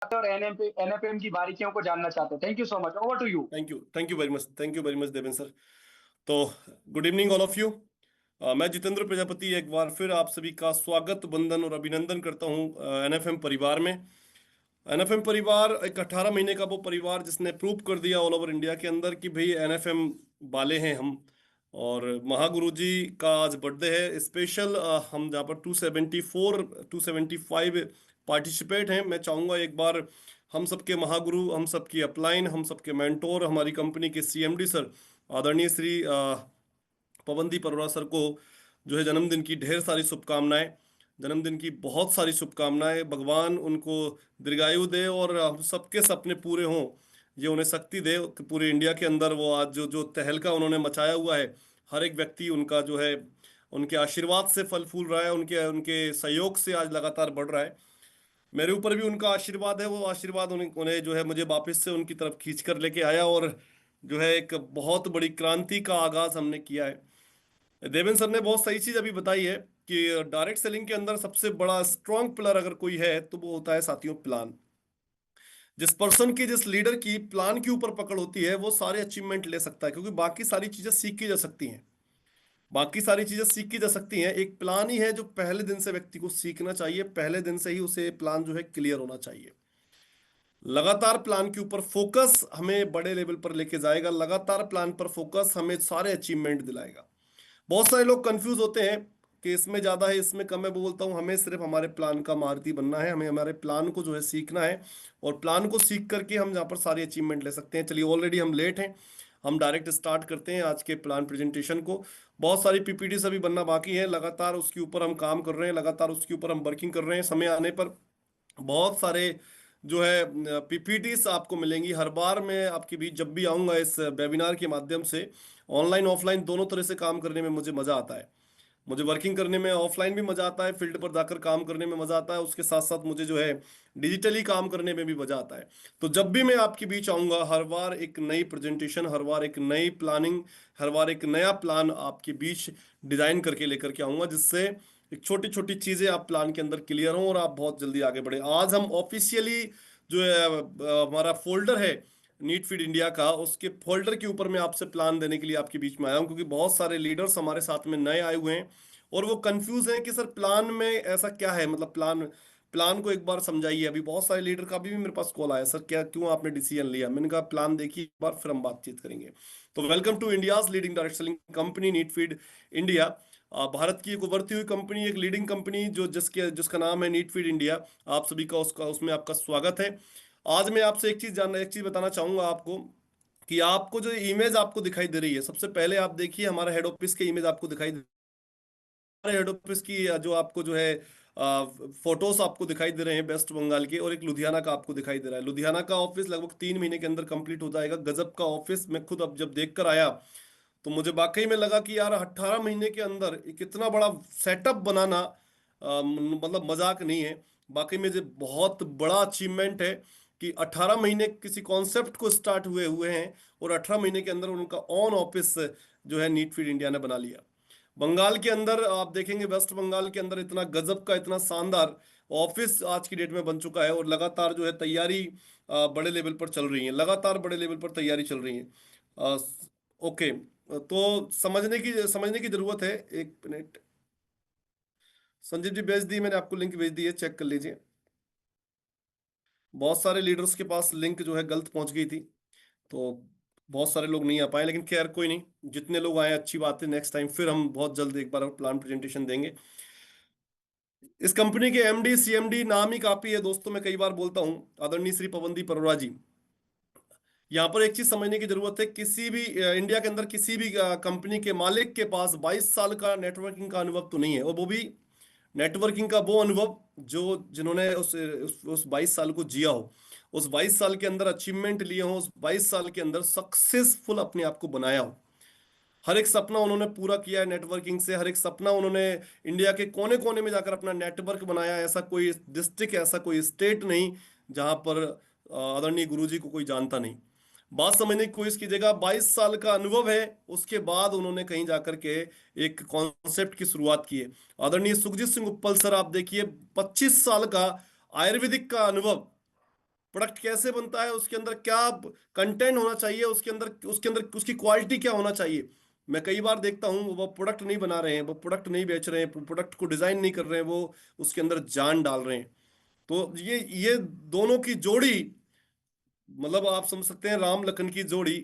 और एनएफएम की बारीकियों को जानना चाहते हैं। Thank you so much, over to you. Thank you very much Deven sir. तो good evening all of you. मैं जितेंद्र प्रजापति एक बार फिर आप सभी का स्वागत, वंदन और अभिनंदन करता हूं एनएफएम परिवार में। एनएफएम परिवार एक 18 महीने का वो परिवार जिसने प्रूव कर दिया ऑल ओवर इंडिया के अंदर कि भाई एनएफएम वाले हैं हम। और महागुरु जी का आज बर्थडे है स्पेशल। हम जहाँ पर 274 275 पार्टिसिपेट हैं। मैं चाहूंगा एक बार हम सबके महागुरु, हम सबकी अपलाइन, हम सबके मेंटोर, हमारी कंपनी के सीएमडी सर आदरणीय श्री पवनदीप अरोड़ा सर को जो है जन्मदिन की ढेर सारी शुभकामनाएं। जन्मदिन की बहुत सारी शुभकामनाएं। भगवान उनको दीर्घायु दे और हम सबके सपने पूरे हों। ये उन्हें शक्ति दे कि पूरे इंडिया के अंदर वो आज जो जो तहलका उन्होंने मचाया हुआ है, हर एक व्यक्ति उनका जो है उनके आशीर्वाद से फल फूल रहा है, उनके उनके सहयोग से आज लगातार बढ़ रहा है। मेरे ऊपर भी उनका आशीर्वाद है। वो आशीर्वाद उन्हें उन्हें जो है मुझे वापस से उनकी तरफ खींच कर लेके आया और जो है एक बहुत बड़ी क्रांति का आगाज हमने किया है। देवेंद्र सर ने बहुत सही चीज अभी बताई है कि डायरेक्ट सेलिंग के अंदर सबसे बड़ा स्ट्रॉन्ग पिलर अगर कोई है तो वो होता है साथियों प्लान। जिस पर्सन की, जिस लीडर की प्लान के ऊपर पकड़ होती है वो सारे अचीवमेंट ले सकता है, क्योंकि बाकी सारी चीजें सीख की जा सकती हैं। बाकी सारी चीजें सीख की जा सकती हैं, एक प्लान ही है जो पहले दिन से व्यक्ति को सीखना चाहिए। पहले दिन से ही उसे प्लान जो है क्लियर होना चाहिए। लगातार प्लान के ऊपर फोकस हमें बड़े लेवल पर लेके जाएगा। लगातार प्लान पर फोकस हमें सारे अचीवमेंट दिलाएगा। बहुत सारे लोग कंफ्यूज होते हैं कि इसमें ज्यादा है, इसमें कम है। मैं बोलता हूं हमें सिर्फ हमारे प्लान का मारुति बनना है। हमें हमारे प्लान को जो है सीखना है और प्लान को सीख करके हम जहाँ पर सारी अचीवमेंट ले सकते हैं। चलिए, ऑलरेडी हम लेट हैं, हम डायरेक्ट स्टार्ट करते हैं आज के प्लान प्रेजेंटेशन को। बहुत सारी पीपीटी अभी बनना बाकी है, लगातार उसके ऊपर हम काम कर रहे हैं, लगातार उसके ऊपर हम वर्किंग कर रहे हैं। समय आने पर बहुत सारे जो है पीपीटीज आपको मिलेंगी हर बार। मैं आपके बीच जब भी आऊंगा इस वेबिनार के माध्यम से, ऑनलाइन ऑफलाइन दोनों तरह से काम करने में मुझे मजा आता है। मुझे वर्किंग करने में ऑफलाइन भी मजा आता है, फील्ड पर जाकर काम करने में मजा आता है, उसके साथ साथ मुझे जो है डिजिटली काम करने में भी मजा आता है। तो जब भी मैं आपके बीच आऊंगा, हर बार एक नई प्रेजेंटेशन, हर बार एक नई प्लानिंग, हर बार एक नया प्लान आपके बीच डिजाइन करके लेकर के आऊंगा, जिससे एक छोटी छोटी चीजें आप प्लान के अंदर क्लियर हों और आप बहुत जल्दी आगे बढ़े। आज हम ऑफिशियली जो है हमारा फोल्डर है नीट फीड इंडिया का, उसके फोल्डर के ऊपर मैं आपसे प्लान देने के लिए आपके बीच में आया हूं, क्योंकि बहुत सारे लीडर्स हमारे साथ में नए आए हुए हैं और वो कंफ्यूज हैं कि सर प्लान में ऐसा क्या है, मतलब प्लान प्लान को एक बार समझाइए। अभी बहुत सारे लीडर का भी मेरे पास कॉल आया, सर क्या क्यों आपने डिसीजन लिया। मैंने कहा प्लान देखिए एक बार, फिर हम बातचीत करेंगे। तो welcome to India's leading direct selling company neat feed India. भारत की एक उभरती हुई कंपनी, एक लीडिंग कंपनी जो जिसका नाम है नीट फीड इंडिया। आप सभी का उसका उसमें आपका स्वागत है। आज मैं आपसे एक चीज बताना चाहूंगा आपको कि आपको जो इमेज आपको दिखाई दे रही है, सबसे पहले आप देखिए हमारा हेड ऑफिस के इमेज आपको दिखाई, हमारे हेड ऑफिस की जो आपको जो है फोटोस आपको दिखाई दे रहे हैं वेस्ट बंगाल के, और एक लुधियाना का आपको दिखाई दे रहा है। लुधियाना का ऑफिस लगभग 3 महीने के अंदर कंप्लीट हो जाएगा। गजब का ऑफिस, मैं खुद अब जब देख कर आया तो मुझे वाकई में लगा कि यार 18 महीने के अंदर एक इतना बड़ा सेटअप बनाना मतलब मजाक नहीं है। वाकई में ये बहुत बड़ा अचीवमेंट है कि 18 महीने किसी कॉन्सेप्ट को स्टार्ट हुए हुए हैं और 18 महीने के अंदर उनका ऑन ऑफिस जो है नीट फीड इंडिया ने बना लिया। बंगाल के अंदर आप देखेंगे, वेस्ट बंगाल के अंदर इतना गजब का, इतना शानदार ऑफिस आज की डेट में बन चुका है और लगातार जो है तैयारी बड़े लेवल पर चल रही है। लगातार बड़े लेवल पर तैयारी चल रही है। अ, ओके, तो समझने की जरूरत है। एक मिनट, संजीव जी भेज दी मैंने आपको, लिंक भेज दी है, चेक कर लीजिए। बहुत सारे लीडर्स के पास लिंक जो है गलत पहुंच गई थी, तो बहुत सारे लोग नहीं आ पाए, लेकिन खैर कोई नहीं, जितने लोग आए अच्छी बात है। नेक्स्ट टाइम फिर हम बहुत जल्द एक बार प्लान प्रेजेंटेशन देंगे। इस कंपनी के एमडी सीएमडी नाम ही काफी है दोस्तों, मैं कई बार बोलता हूं, आदरणीय श्री पवनदीप अरोड़ा जी। यहाँ पर एक चीज समझने की जरूरत है, किसी भी इंडिया के अंदर किसी भी कंपनी के मालिक के पास 22 साल का नेटवर्किंग का अनुभव तो नहीं है, और वो भी नेटवर्किंग का वो अनुभव जो जिन्होंने उस 22 साल को जिया हो, उस 22 साल के अंदर अचीवमेंट लिए हो, उस 22 साल के अंदर सक्सेसफुल अपने आप को बनाया हो। हर एक सपना उन्होंने पूरा किया है नेटवर्किंग से। हर एक सपना उन्होंने इंडिया के कोने कोने में जाकर अपना नेटवर्क बनाया। ऐसा कोई डिस्ट्रिक्ट, ऐसा कोई स्टेट नहीं जहां पर आदरणीय गुरुजी को कोई जानता नहीं। बात समझने की कोशिश कीजिएगा, 22 साल का अनुभव है, उसके बाद उन्होंने कहीं जाकर के एक कॉन्सेप्ट की शुरुआत की है। आदरणीय सुखजीत सिंह उत्पल सर आप देखिए, 25 साल का आयुर्वेदिक का अनुभव, प्रोडक्ट कैसे बनता है, उसके अंदर क्या कंटेंट होना चाहिए, उसके अंदर उसकी क्वालिटी क्या होना चाहिए। मैं कई बार देखता हूँ वो प्रोडक्ट नहीं बना रहे हैं, वो प्रोडक्ट नहीं बेच रहे हैं, प्रोडक्ट को डिजाइन नहीं कर रहे हैं, वो उसके अंदर जान डाल रहे हैं। तो ये दोनों की जोड़ी, मतलब आप समझ सकते हैं राम लखन की जोड़ी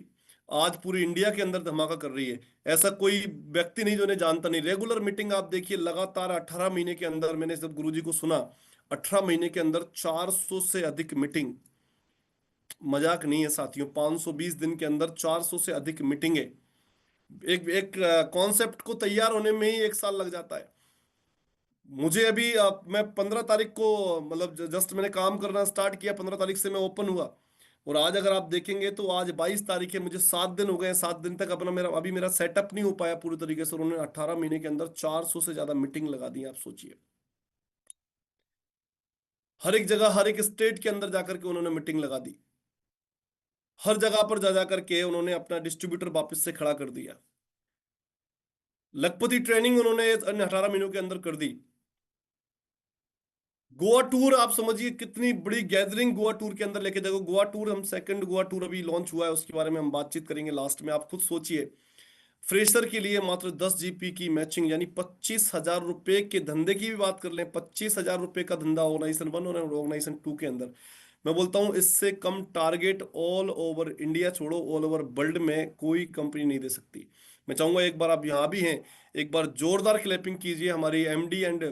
आज पूरी इंडिया के अंदर धमाका कर रही है। ऐसा कोई व्यक्ति नहीं जो इन्हें जानता नहीं। रेगुलर मीटिंग आप देखिए, लगातार 18 महीने के अंदर, मैंने जब गुरुजी को सुना, 18 महीने के अंदर 400 से अधिक मीटिंग। मजाक नहीं है साथियों, 520 दिन के अंदर 400 से अधिक मीटिंगें। एक एक कॉन्सेप्ट को तैयार होने में ही 1 साल लग जाता है। मुझे अभी मैं 15 तारीख को, मतलब जस्ट मैंने काम करना स्टार्ट किया, 15 तारीख से मैं ओपन हुआ, और आज अगर आप देखेंगे तो आज 22 तारीख है, मुझे 7 दिन हो गए। 7 दिन तक अपना मेरा सेटअप नहीं हो पाया पूरी तरीके से, और उन्होंने 18 महीने के अंदर 400 से ज्यादा मीटिंग लगा दी। आप सोचिए, हर एक जगह, हर एक स्टेट के अंदर जाकर के उन्होंने मीटिंग लगा दी। हर जगह पर जा जा करके उन्होंने अपना डिस्ट्रीब्यूटर वापस से खड़ा कर दिया। लखपति ट्रेनिंग उन्होंने 18 महीनों के अंदर कर दी। गोवा टूर, आप समझिए कितनी बड़ी गैदरिंग गोवा टूर के अंदर लेके जाओ। गोवा टूर, हम सेकंड गोवा टूर अभी लॉन्च हुआ है, उसके बारे में हम बातचीत करेंगे लास्ट में। आप खुद सोचिए, फ्रेशर के लिए मात्र 10 GP की मैचिंग, यानी 25,000 रुपए के धंधे की भी बात कर लें, 25,000 रुपए का धंधा ऑर्गेनाइजेशन 1 और ऑर्गेनाइजेशन 2 के अंदर, मैं बोलता हूं इससे कम टारगेट ऑल ओवर इंडिया छोड़ो, ऑल ओवर वर्ल्ड में कोई कंपनी नहीं दे सकती। मैं चाहूंगा एक बार, आप यहां भी हैं, एक बार जोरदार क्लैपिंग कीजिए हमारी MD एंड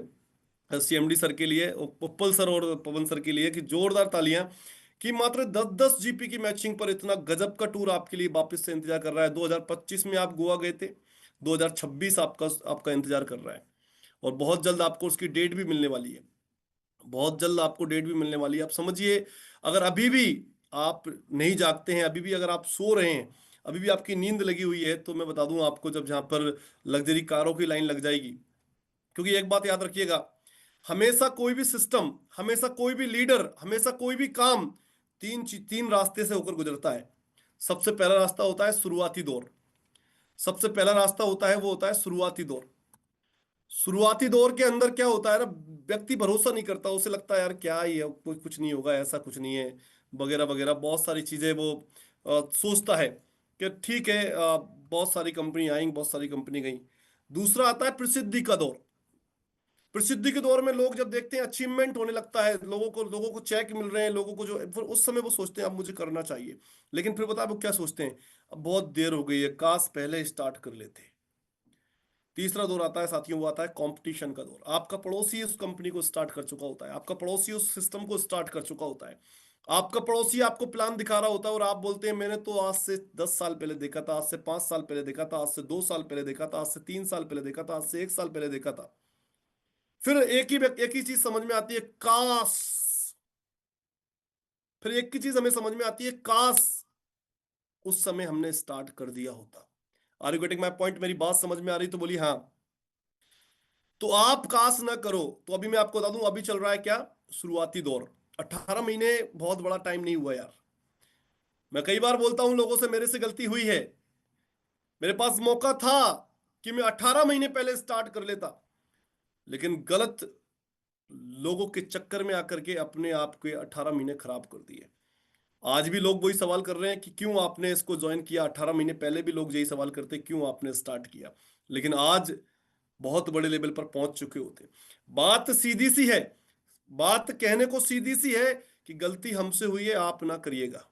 CMD सर के लिए, उप्पल सर और पवन सर के लिए, कि जोरदार तालियां, कि मात्र 10-10 GP की मैचिंग पर इतना गजब का टूर आपके लिए वापस से इंतजार कर रहा है। 2025 में आप गोवा गए थे, 2026 आपका आपका इंतजार कर रहा है, और बहुत जल्द आपको उसकी डेट भी मिलने वाली है। बहुत जल्द आपको डेट भी मिलने वाली है। आप समझिए, अगर अभी भी आप नहीं जागते हैं, अभी भी अगर आप सो रहे हैं, अभी भी आपकी नींद लगी हुई है, तो मैं बता दूं आपको, जब जहां पर लग्जरी कारों की लाइन लग जाएगी, क्योंकि एक बात याद रखिएगा, हमेशा कोई भी सिस्टम, हमेशा कोई भी लीडर, हमेशा कोई भी काम तीन रास्ते से होकर गुजरता है। सबसे पहला रास्ता होता है शुरुआती दौर। सबसे पहला रास्ता होता है, वो होता है शुरुआती दौर। शुरुआती दौर के अंदर क्या होता है ना, व्यक्ति भरोसा नहीं करता, उसे लगता है यार क्या ही है, कोई कुछ नहीं होगा, ऐसा कुछ नहीं है, वगैरह वगैरह, बहुत सारी चीजें वो सोचता है कि ठीक है, बहुत सारी कंपनी आई, बहुत सारी कंपनी गई। दूसरा आता है प्रसिद्धि का दौर। प्रसिद्धि के दौर में लोग जब देखते हैं अचीवमेंट होने लगता है, लोगों को चेक मिल रहे हैं, लोगों को जो, फिर उस समय वो सोचते हैं अब मुझे करना चाहिए। लेकिन फिर पता है वो क्या सोचते हैं, अब बहुत देर हो गई है, काश पहले स्टार्ट कर लेते। तीसरा दौर आता है साथियों, वो आता है कंपटीशन का दौर। आपका पड़ोसी उस कंपनी को स्टार्ट कर चुका होता है, आपका पड़ोसी उस सिस्टम को स्टार्ट कर चुका होता है, आपका पड़ोसी आपको प्लान दिखा रहा होता है, और आप बोलते हैं मैंने तो आज से 10 साल पहले देखा था, आज से 5 साल पहले देखा था, आज से 2 साल पहले देखा था, आज से 3 साल पहले देखा था, आज से 1 साल पहले देखा था। फिर एक ही चीज समझ में आती है, काश। फिर एक ही चीज हमें समझ में आती है, काश उस समय हमने स्टार्ट कर दिया होता। Are you getting my point? मेरी बात समझ में आ रही तो बोली हाँ। तो आप काश ना करो, तो अभी मैं आपको बता दूं, अभी चल रहा है क्या, शुरुआती दौर। 18 महीने बहुत बड़ा टाइम नहीं हुआ यार। मैं कई बार बोलता हूं लोगों से, मेरे से गलती हुई है, मेरे पास मौका था कि मैं 18 महीने पहले स्टार्ट कर लेता, लेकिन गलत लोगों के चक्कर में आकर के अपने आप के 18 महीने खराब कर दिए। आज भी लोग वही सवाल कर रहे हैं कि क्यों आपने इसको ज्वाइन किया। 18 महीने पहले भी लोग यही सवाल करते क्यों आपने स्टार्ट किया, लेकिन आज बहुत बड़े लेवल पर पहुंच चुके होते। बात सीधी सी है, बात कहने को सीधी सी है कि गलती हमसे हुई है, आप ना करिएगा।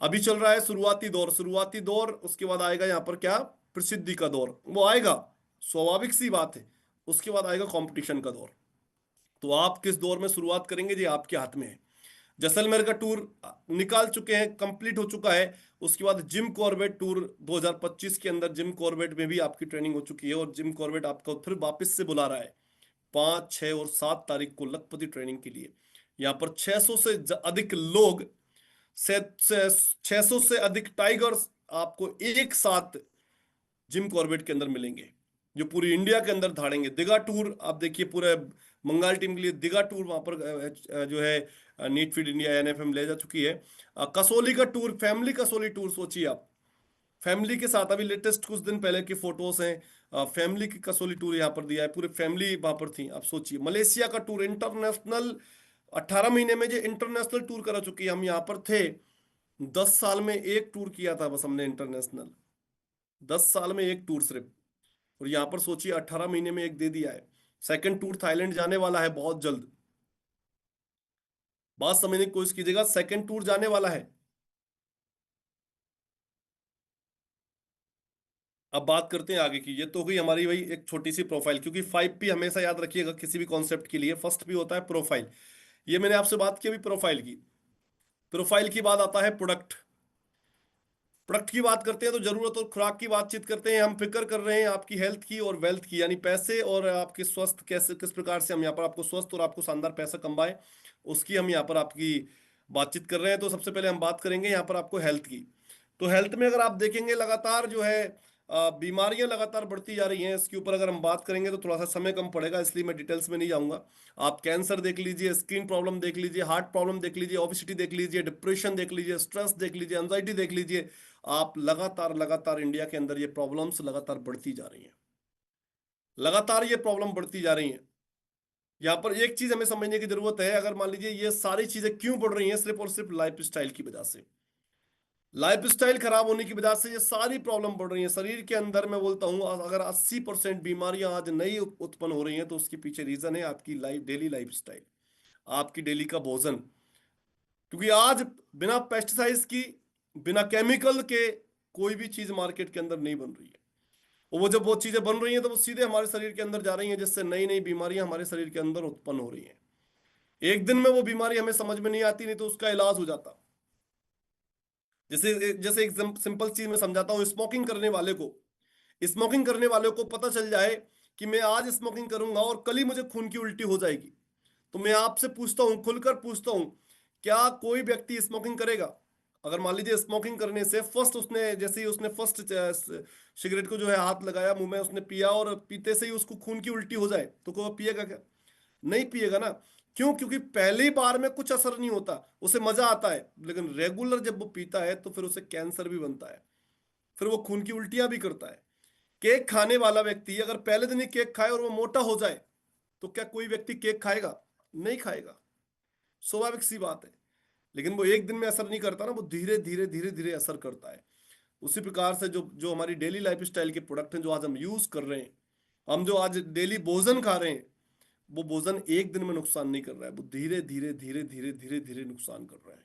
अभी चल रहा है शुरुआती दौर, शुरुआती दौर, उसके बाद आएगा यहाँ पर क्या, प्रसिद्धि का दौर, वो आएगा, स्वाभाविक सी बात है। उसके बाद आएगा कंपटीशन का दौर। तो आप किस दौर में शुरुआत करेंगे, ये आपके हाथ में है। जैसलमेर का टूर निकाल चुके हैं, कंप्लीट हो चुका है। उसके बाद जिम कॉर्बेट टूर 2025 के अंदर, जिम कॉर्बेट में भी आपकी ट्रेनिंग हो चुकी है, और जिम कॉर्बेट आपको फिर वापस से बुला रहा है 5, 6 और 7 तारीख को लखपति ट्रेनिंग के लिए। यहाँ पर 600 से अधिक लोग, से 600 से अधिक टाइगर्स आपको एक साथ जिम कॉर्बेट के अंदर मिलेंगे, जो पूरी इंडिया के अंदर धाड़ेंगे। दिघा टूर आप देखिए, पूरे बंगाल टीम के लिए दिघा टूर वहां पर जो है नीट फीड इंडिया NFM ले जा चुकी है। कसौली का टूर, फैमिली कसौली टूर, सोचिए आप, फैमिली के साथ, अभी लेटेस्ट कुछ दिन पहले की फोटोज हैं, फैमिली की कसौली टूर यहाँ पर दिया है, पूरी फैमिली वहां पर थी। आप सोचिए, मलेशिया का टूर, इंटरनेशनल 18 महीने में जो इंटरनेशनल टूर करा चुकी है। हम यहाँ पर थे 10 साल में एक टूर किया था बस हमने इंटरनेशनल, 10 साल में एक टूर सिर्फ। और यहाँ पर सोचिए 18 महीने में एक दे दिया है। सेकंड टूर थाईलैंड जाने वाला है बहुत जल्द, बात समझने की कोशिश कीजिएगा, सेकंड टूर जाने वाला है। अब बात करते हैं आगे की। ये तो हुई हमारी भाई एक छोटी सी प्रोफाइल, क्योंकि 5P हमेशा याद रखिएगा किसी भी कॉन्सेप्ट के लिए। फर्स्ट P होता है प्रोफाइल, ये मैंने आपसे बात की अभी प्रोफाइल की। प्रोफाइल की बाद आता है प्रोडक्ट। प्रोडक्ट की बात करते हैं तो जरूरत और खुराक की बातचीत करते हैं। हम फिक्र कर रहे हैं आपकी हेल्थ की और वेल्थ की, यानी पैसे और आपके स्वस्थ, कैसे किस प्रकार से हम यहाँ पर आपको स्वस्थ और आपको शानदार पैसा कमाए, उसकी हम यहाँ पर आपकी बातचीत कर रहे हैं। तो सबसे पहले हम बात करेंगे यहाँ पर आपको हेल्थ की। तो हेल्थ में अगर आप देखेंगे लगातार जो है बीमारियां लगातार बढ़ती जा रही हैं। इसके ऊपर अगर हम बात करेंगे तो थोड़ा सा समय कम पड़ेगा, इसलिए मैं डिटेल्स में नहीं जाऊंगा। आप कैंसर देख लीजिए, स्किन प्रॉब्लम देख लीजिए, हार्ट प्रॉब्लम देख लीजिए, ओबेसिटी देख लीजिए, डिप्रेशन देख लीजिए, स्ट्रेस देख लीजिए, एंजाइटी देख लीजिए। आप लगातार लगातार इंडिया के अंदर ये प्रॉब्लम्स लगातार बढ़ती जा रही हैं, लगातार ये प्रॉब्लम बढ़ती जा रही हैं। यहाँ पर एक चीज हमें समझने की जरूरत है, अगर मान लीजिए ये सारी चीजें क्यों बढ़ रही हैं, सिर्फ और सिर्फ लाइफ स्टाइल की वजह से। लाइफ स्टाइल खराब होने की वजह से ये सारी प्रॉब्लम बढ़ रही है शरीर के अंदर। मैं बोलता हूं अगर 80% बीमारियां आज नई उत्पन्न हो रही हैं तो उसके पीछे रीजन है आपकी लाइफ, डेली लाइफ स्टाइल, आपकी डेली का भोजन। क्योंकि आज बिना पेस्टिसाइड्स की, बिना केमिकल के कोई भी चीज मार्केट के अंदर नहीं बन रही है। और वो जब वो चीजें बन रही हैं तो वो सीधे हमारे शरीर के अंदर जा रही हैं, जिससे नई नई बीमारियां हमारे शरीर के अंदर उत्पन्न हो रही हैं। एक दिन में वो बीमारी हमें समझ में नहीं आती, नहीं तो उसका इलाज हो जाता। जैसे जैसे एक सिंपल चीज मैं समझाता हूँ। स्मोकिंग करने वाले को पता चल जाए कि मैं आज स्मोकिंग करूंगा और कल ही मुझे खून की उल्टी हो जाएगी, तो मैं आपसे पूछता हूं, खुलकर पूछता हूं, क्या कोई व्यक्ति स्मोकिंग करेगा? अगर मान लीजिए स्मोकिंग करने से फर्स्ट उसने, जैसे ही उसने फर्स्ट सिगरेट को जो है हाथ लगाया मुंह में, उसने पिया और पीते से ही उसको खून की उल्टी हो जाए, तो कोई पिएगा क्या? नहीं पिएगा ना। क्यों? क्योंकि पहली बार में कुछ असर नहीं होता, उसे मजा आता है, लेकिन रेगुलर जब वो पीता है तो फिर उसे कैंसर भी बनता है, फिर वो खून की उल्टियां भी करता है। केक खाने वाला व्यक्ति अगर पहले दिन ही केक खाए और वो मोटा हो जाए, तो क्या कोई व्यक्ति केक खाएगा? नहीं खाएगा, स्वाभाविक सी बात है। लेकिन वो एक दिन में असर नहीं करता ना, वो धीरे धीरे धीरे धीरे असर करता है। उसी प्रकार से जो जो हमारी डेली लाइफ स्टाइल के प्रोडक्ट हैं जो आज हम यूज कर रहे हैं, हम जो आज डेली भोजन खा रहे हैं, वो भोजन एक दिन में नुकसान नहीं कर रहा है, वो धीरे धीरे धीरे धीरे धीरे धीरे नुकसान कर रहा है।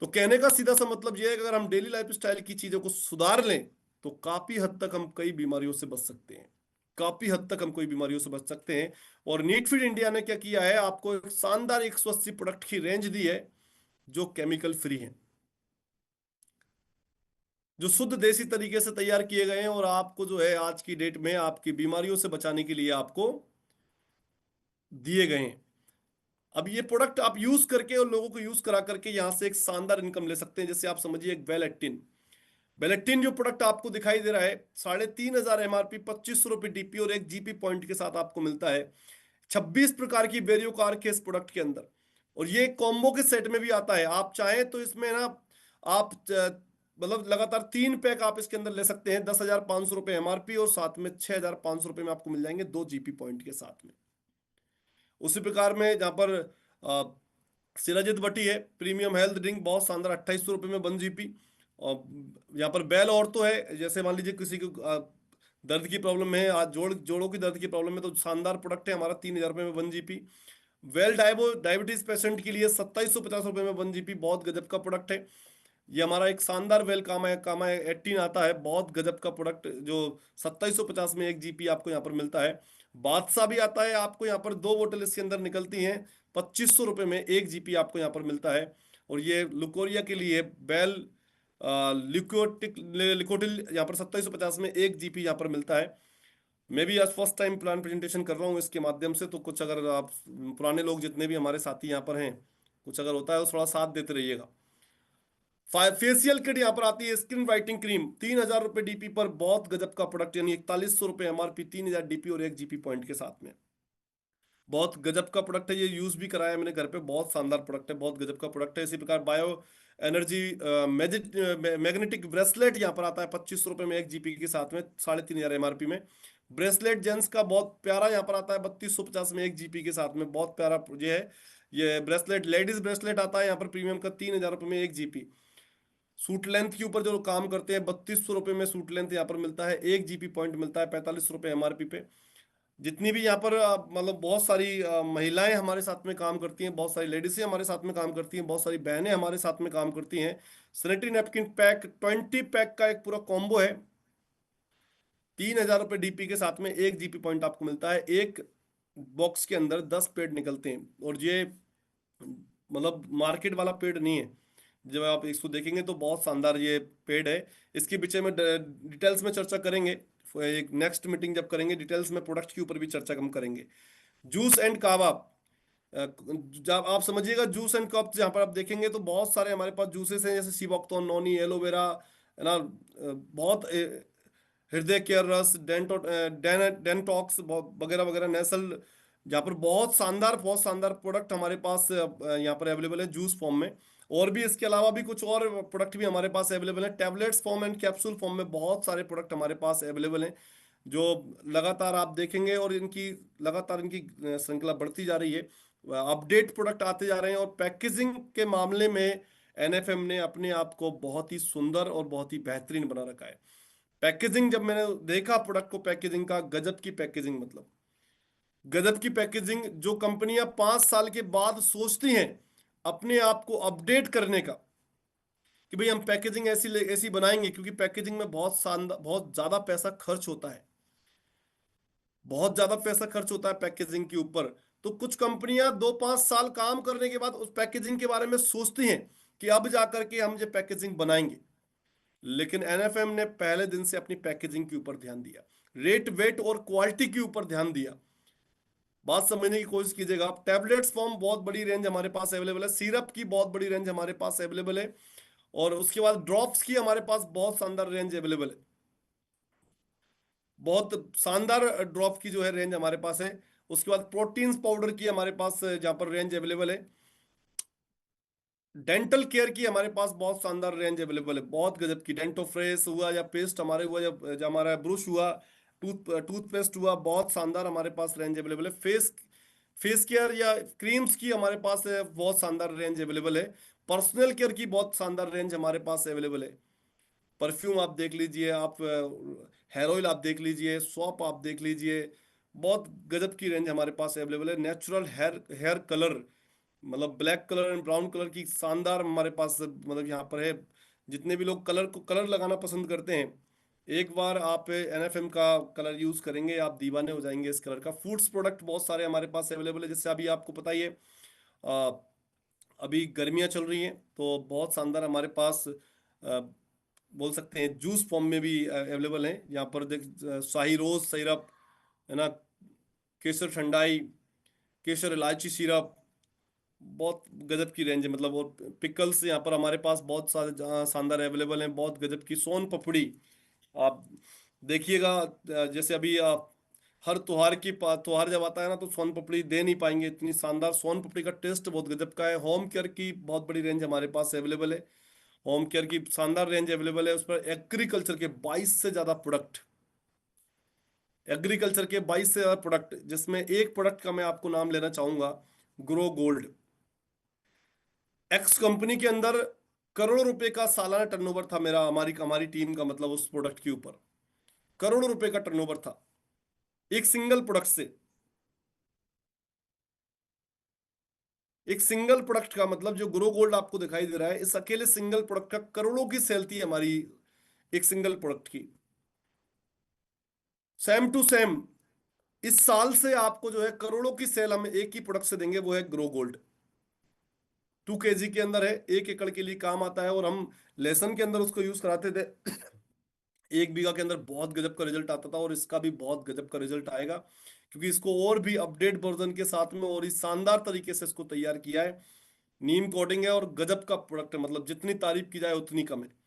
तो कहने का सीधा सा मतलब यह है कि अगर हम डेली लाइफ स्टाइल की चीजों को सुधार लें तो काफी हद तक हम कई बीमारियों से बच सकते हैं, काफी हद तक हम कोई बीमारियों से बच सकते हैं। और नीट फिट इंडिया ने क्या किया है, आपको एक शानदार 180 प्रोडक्ट की रेंज दी है जो केमिकल फ्री है, जो शुद्ध देसी तरीके से तैयार किए गए हैं, और आपको जो है आज की डेट में आपकी बीमारियों से बचाने के लिए आपको दिए गए हैं। अब ये प्रोडक्ट आप यूज करके और लोगों को यूज करा करके यहां से एक शानदार इनकम ले सकते हैं। जैसे आप समझिए एक वेलेक्टिन, वेलेक्टिन जो प्रोडक्ट आपको दिखाई दे रहा है, 3,500 एमआरपी, 2500 रुपये डीपी और 1 जीपी पॉइंट के साथ आपको मिलता है। 26 प्रकार की वेरियो कार के इस प्रोडक्ट के अंदर, और ये कॉम्बो के सेट में भी आता है। आप चाहें तो इसमें ना आप मतलब लगातार 3 पैक आप इसके अंदर ले सकते हैं। 10,500 रुपये एमआरपी और साथ में 6,500 रुपये में आपको मिल जाएंगे 2 जीपी पॉइंट के साथ में। उसी प्रकार में जहां पर सिराजित बटी है प्रीमियम हेल्थ ड्रिंक, बहुत शानदार, 2,800 रुपये में 1 जीपी। और यहाँ पर बेल और तो है, जैसे मान लीजिए किसी को दर्द की प्रॉब्लम है, आज जोड़ों की दर्द की प्रॉब्लम है, तो शानदार प्रोडक्ट है हमारा, 3,000 रुपये में 1 जीपी। वेल डायबिटीज पेशेंट के लिए 2,750 रुपये में 1 जीपी, बहुत गजब का प्रोडक्ट है। ये हमारा एक शानदार वेल कामा 18 आता है, बहुत गजब का प्रोडक्ट, जो 2,750 में 1 जीपी आपको यहाँ पर मिलता है। बादशाह भी आता है आपको यहाँ पर, 2 बोतल इसके अंदर निकलती हैं, 2,500 रुपये में 1 जीपी आपको यहाँ पर मिलता है। और ये लुकोरिया के लिए बेल लिकोटिल यहाँ पर 2,750 में 1 जीपी यहाँ पर मिलता है। मैं भी आज फर्स्ट टाइम प्लान प्रेजेंटेशन कर रहा हूँ इसके माध्यम से, तो कुछ अगर आप पुराने लोग जितने भी हमारे साथी यहाँ पर हैं, कुछ अगर होता है तो थोड़ा साथ देते रहिएगा। फेशियल किट यहाँ पर आती है, स्किन वाइटनिंग क्रीम, 3,000 रुपये डीपी पर, बहुत गजब का प्रोडक्ट, यानी 4,100 रुपये एमआरपी, 3,000 डीपी और 1 जीपी पॉइंट के साथ में। बहुत गजब का प्रोडक्ट है, ये यूज भी कराया मैंने घर पे, बहुत शानदार प्रोडक्ट है, बहुत गजब का प्रोडक्ट है। इसी प्रकार बायो एनर्जी मैग्नेटिक ब्रेसलेट यहाँ पर आता है 2,500 रुपये में 1 जीपी के साथ में, 3,500 एमआरपी में, ब्रेसलेट जेंट्स का बहुत प्यारा यहाँ पर आता है 3250 में 1 जीबी के साथ में, बहुत प्यारा ये है। ये ब्रेसलेट लेडीज ब्रेसलेट आता है यहाँ पर प्रीमियम का 3000 रुपये में 1 जीबी। सूट लेंथ के ऊपर जो लोग काम करते हैं 3200 रुपये में सूट लेंथ यहाँ पर मिलता है, 1 जीबी पॉइंट मिलता है 45 रुपये एमआरपी पे। जितनी भी यहाँ पर मतलब बहुत सारी महिलाएं हमारे साथ में काम करती हैं, बहुत सारी लेडीजें हमारे साथ में काम करती हैं, बहुत सारी बहनें हमारे साथ में काम करती हैं। सैनिटरी नैपकिन पैक 20 पैक का एक पूरा कॉम्बो है, 3000 रुपये डीपी के साथ में 1 जीबी पॉइंट आपको मिलता है। एक बॉक्स के अंदर 10 पेड निकलते हैं, और ये मतलब मार्केट वाला पेड नहीं है। जब आप इसको देखेंगे तो बहुत शानदार ये पेड है। इसके पीछे में डिटेल्स में चर्चा करेंगे, एक नेक्स्ट मीटिंग जब करेंगे डिटेल्स में प्रोडक्ट के ऊपर भी चर्चा हम करेंगे। जूस एंड कावा, जब आप समझिएगा जूस एंड कप, जहाँ पर आप देखेंगे तो बहुत सारे हमारे पास जूसेस हैं, जैसे सीबॉक्टोन, नॉनी, एलोवेरा, है ना, बहुत हृदय केयर रस, डेंटॉक्स वगैरह वगैरह, नेसल, जहाँ पर बहुत शानदार प्रोडक्ट हमारे पास यहाँ पर अवेलेबल है जूस फॉर्म में। और भी इसके अलावा भी कुछ और प्रोडक्ट भी हमारे पास अवेलेबल है, tablets form and capsule form में बहुत सारे प्रोडक्ट हमारे पास अवेलेबल हैं, जो लगातार आप देखेंगे, और इनकी लगातार इनकी श्रृंखला बढ़ती जा रही है, अपडेट प्रोडक्ट आते जा रहे हैं। और पैकेजिंग के मामले में एनएफएम ने अपने आप को बहुत ही सुंदर और बहुत ही बेहतरीन बना रखा है। पैकेजिंग जब मैंने देखा प्रोडक्ट को, पैकेजिंग का गजब की पैकेजिंग, मतलब गजब की पैकेजिंग, जो कंपनियां 5 साल के बाद सोचती हैं अपने आप को अपडेट करने का, कि भाई हम पैकेजिंग ऐसी ऐसी बनाएंगे, क्योंकि पैकेजिंग में बहुत ज्यादा पैसा खर्च होता है, बहुत ज्यादा पैसा खर्च होता है पैकेजिंग के ऊपर। तो कुछ कंपनियां 2-5 साल काम करने के बाद उस पैकेजिंग के बारे में सोचती हैं कि अब जाकर के हम ये पैकेजिंग बनाएंगे। लेकिन एनएफएम ने पहले दिन से अपनी पैकेजिंग के ऊपर ध्यान दिया, रेट वेट और क्वालिटी के ऊपर ध्यान दिया। बात समझने की कोशिश कीजिएगा आप। टैबलेट्स फॉर्म बहुत बड़ी रेंज हमारे पास अवेलेबल है, सिरप की बहुत बड़ी रेंज हमारे पास अवेलेबल है, और उसके बाद ड्रॉप्स की हमारे पास बहुत शानदार रेंज अवेलेबल है, बहुत शानदार ड्रॉप की जो है रेंज हमारे पास है। उसके बाद प्रोटीन्स पाउडर की हमारे पास जहाँ पर रेंज अवेलेबल है। डेंटल केयर की हमारे पास बहुत शानदार रेंज अवेलेबल है, बहुत गजब की। डेंटो फ्रेश हुआ या पेस्ट हमारे हुआ, या जो हमारा ब्रुश हुआ, टूथपेस्ट हुआ, बहुत शानदार हमारे पास रेंज अवेलेबल है। फेस फेस केयर या क्रीम्स की हमारे पास बहुत शानदार रेंज अवेलेबल है। पर्सनल केयर की बहुत शानदार रेंज हमारे पास अवेलेबल है। परफ्यूम आप देख लीजिए, आप हेयर ऑयल आप देख लीजिए, सोप आप देख लीजिए, बहुत गजब की रेंज हमारे पास अवेलेबल है। नेचुरल हेयर हेयर कलर, मतलब black colour and brown colour की शानदार हमारे पास मतलब यहाँ पर है। जितने भी लोग कलर लगाना पसंद करते हैं, एक बार आप एनएफएम का कलर यूज करेंगे, आप दीवाने हो जाएंगे इस कलर का। फूड्स प्रोडक्ट बहुत सारे हमारे पास अवेलेबल है, जैसे अभी आपको पता ही है अभी गर्मियाँ चल रही हैं, तो बहुत शानदार हमारे पास बोल सकते हैं जूस फॉर्म में भी अवेलेबल है। यहाँ पर देख, शाही रोज सिरप, है ना, केसर ठंडाई, केसर इलायची सिरप, बहुत गजब की रेंज है मतलब। और पिकल्स यहाँ पर हमारे पास बहुत सारे शानदार अवेलेबल हैं, बहुत गजब की। सोन पपड़ी आप देखिएगा, जैसे अभी आप हर त्योहार जब आता है ना, तो सोन पपड़ी दे नहीं पाएंगे, इतनी शानदार सोन पपड़ी का टेस्ट बहुत गजब का है। होम केयर की बहुत बड़ी रेंज हमारे पास अवेलेबल है, होम केयर की शानदार रेंज अवेलेबल है। उस पर एग्रीकल्चर के 22 से ज्यादा प्रोडक्ट, एग्रीकल्चर के 22 से ज्यादा प्रोडक्ट, जिसमें एक प्रोडक्ट का मैं आपको नाम लेना चाहूंगा, ग्रो गोल्ड। एक्स कंपनी के अंदर करोड़ों रुपए का सालाना टर्नओवर था मेरा, हमारी हमारी टीम का, मतलब उस प्रोडक्ट के ऊपर करोड़ों रुपए का टर्नओवर था, एक सिंगल प्रोडक्ट से। एक सिंगल प्रोडक्ट का मतलब, जो ग्रो गोल्ड आपको दिखाई दे रहा है, इस अकेले सिंगल प्रोडक्ट का करोड़ों की सेल थी हमारी, एक सिंगल प्रोडक्ट की। सेम टू सेम इस साल से आपको जो है करोड़ों की सेल हम एक ही प्रोडक्ट से देंगे, वो है ग्रो गोल्ड। 2 kg के अंदर है, 1 एकड़ के लिए काम आता है, और हम लेसन के अंदर उसको यूज कराते थे। 1 बीघा के अंदर बहुत गजब का रिजल्ट आता था, और इसका भी बहुत गजब का रिजल्ट आएगा, क्योंकि इसको और भी अपडेट वर्जन के साथ में और इस शानदार तरीके से इसको तैयार किया है। नीम कोटिंग है, और गजब का प्रोडक्ट है, मतलब जितनी तारीफ की जाए उतनी कम है।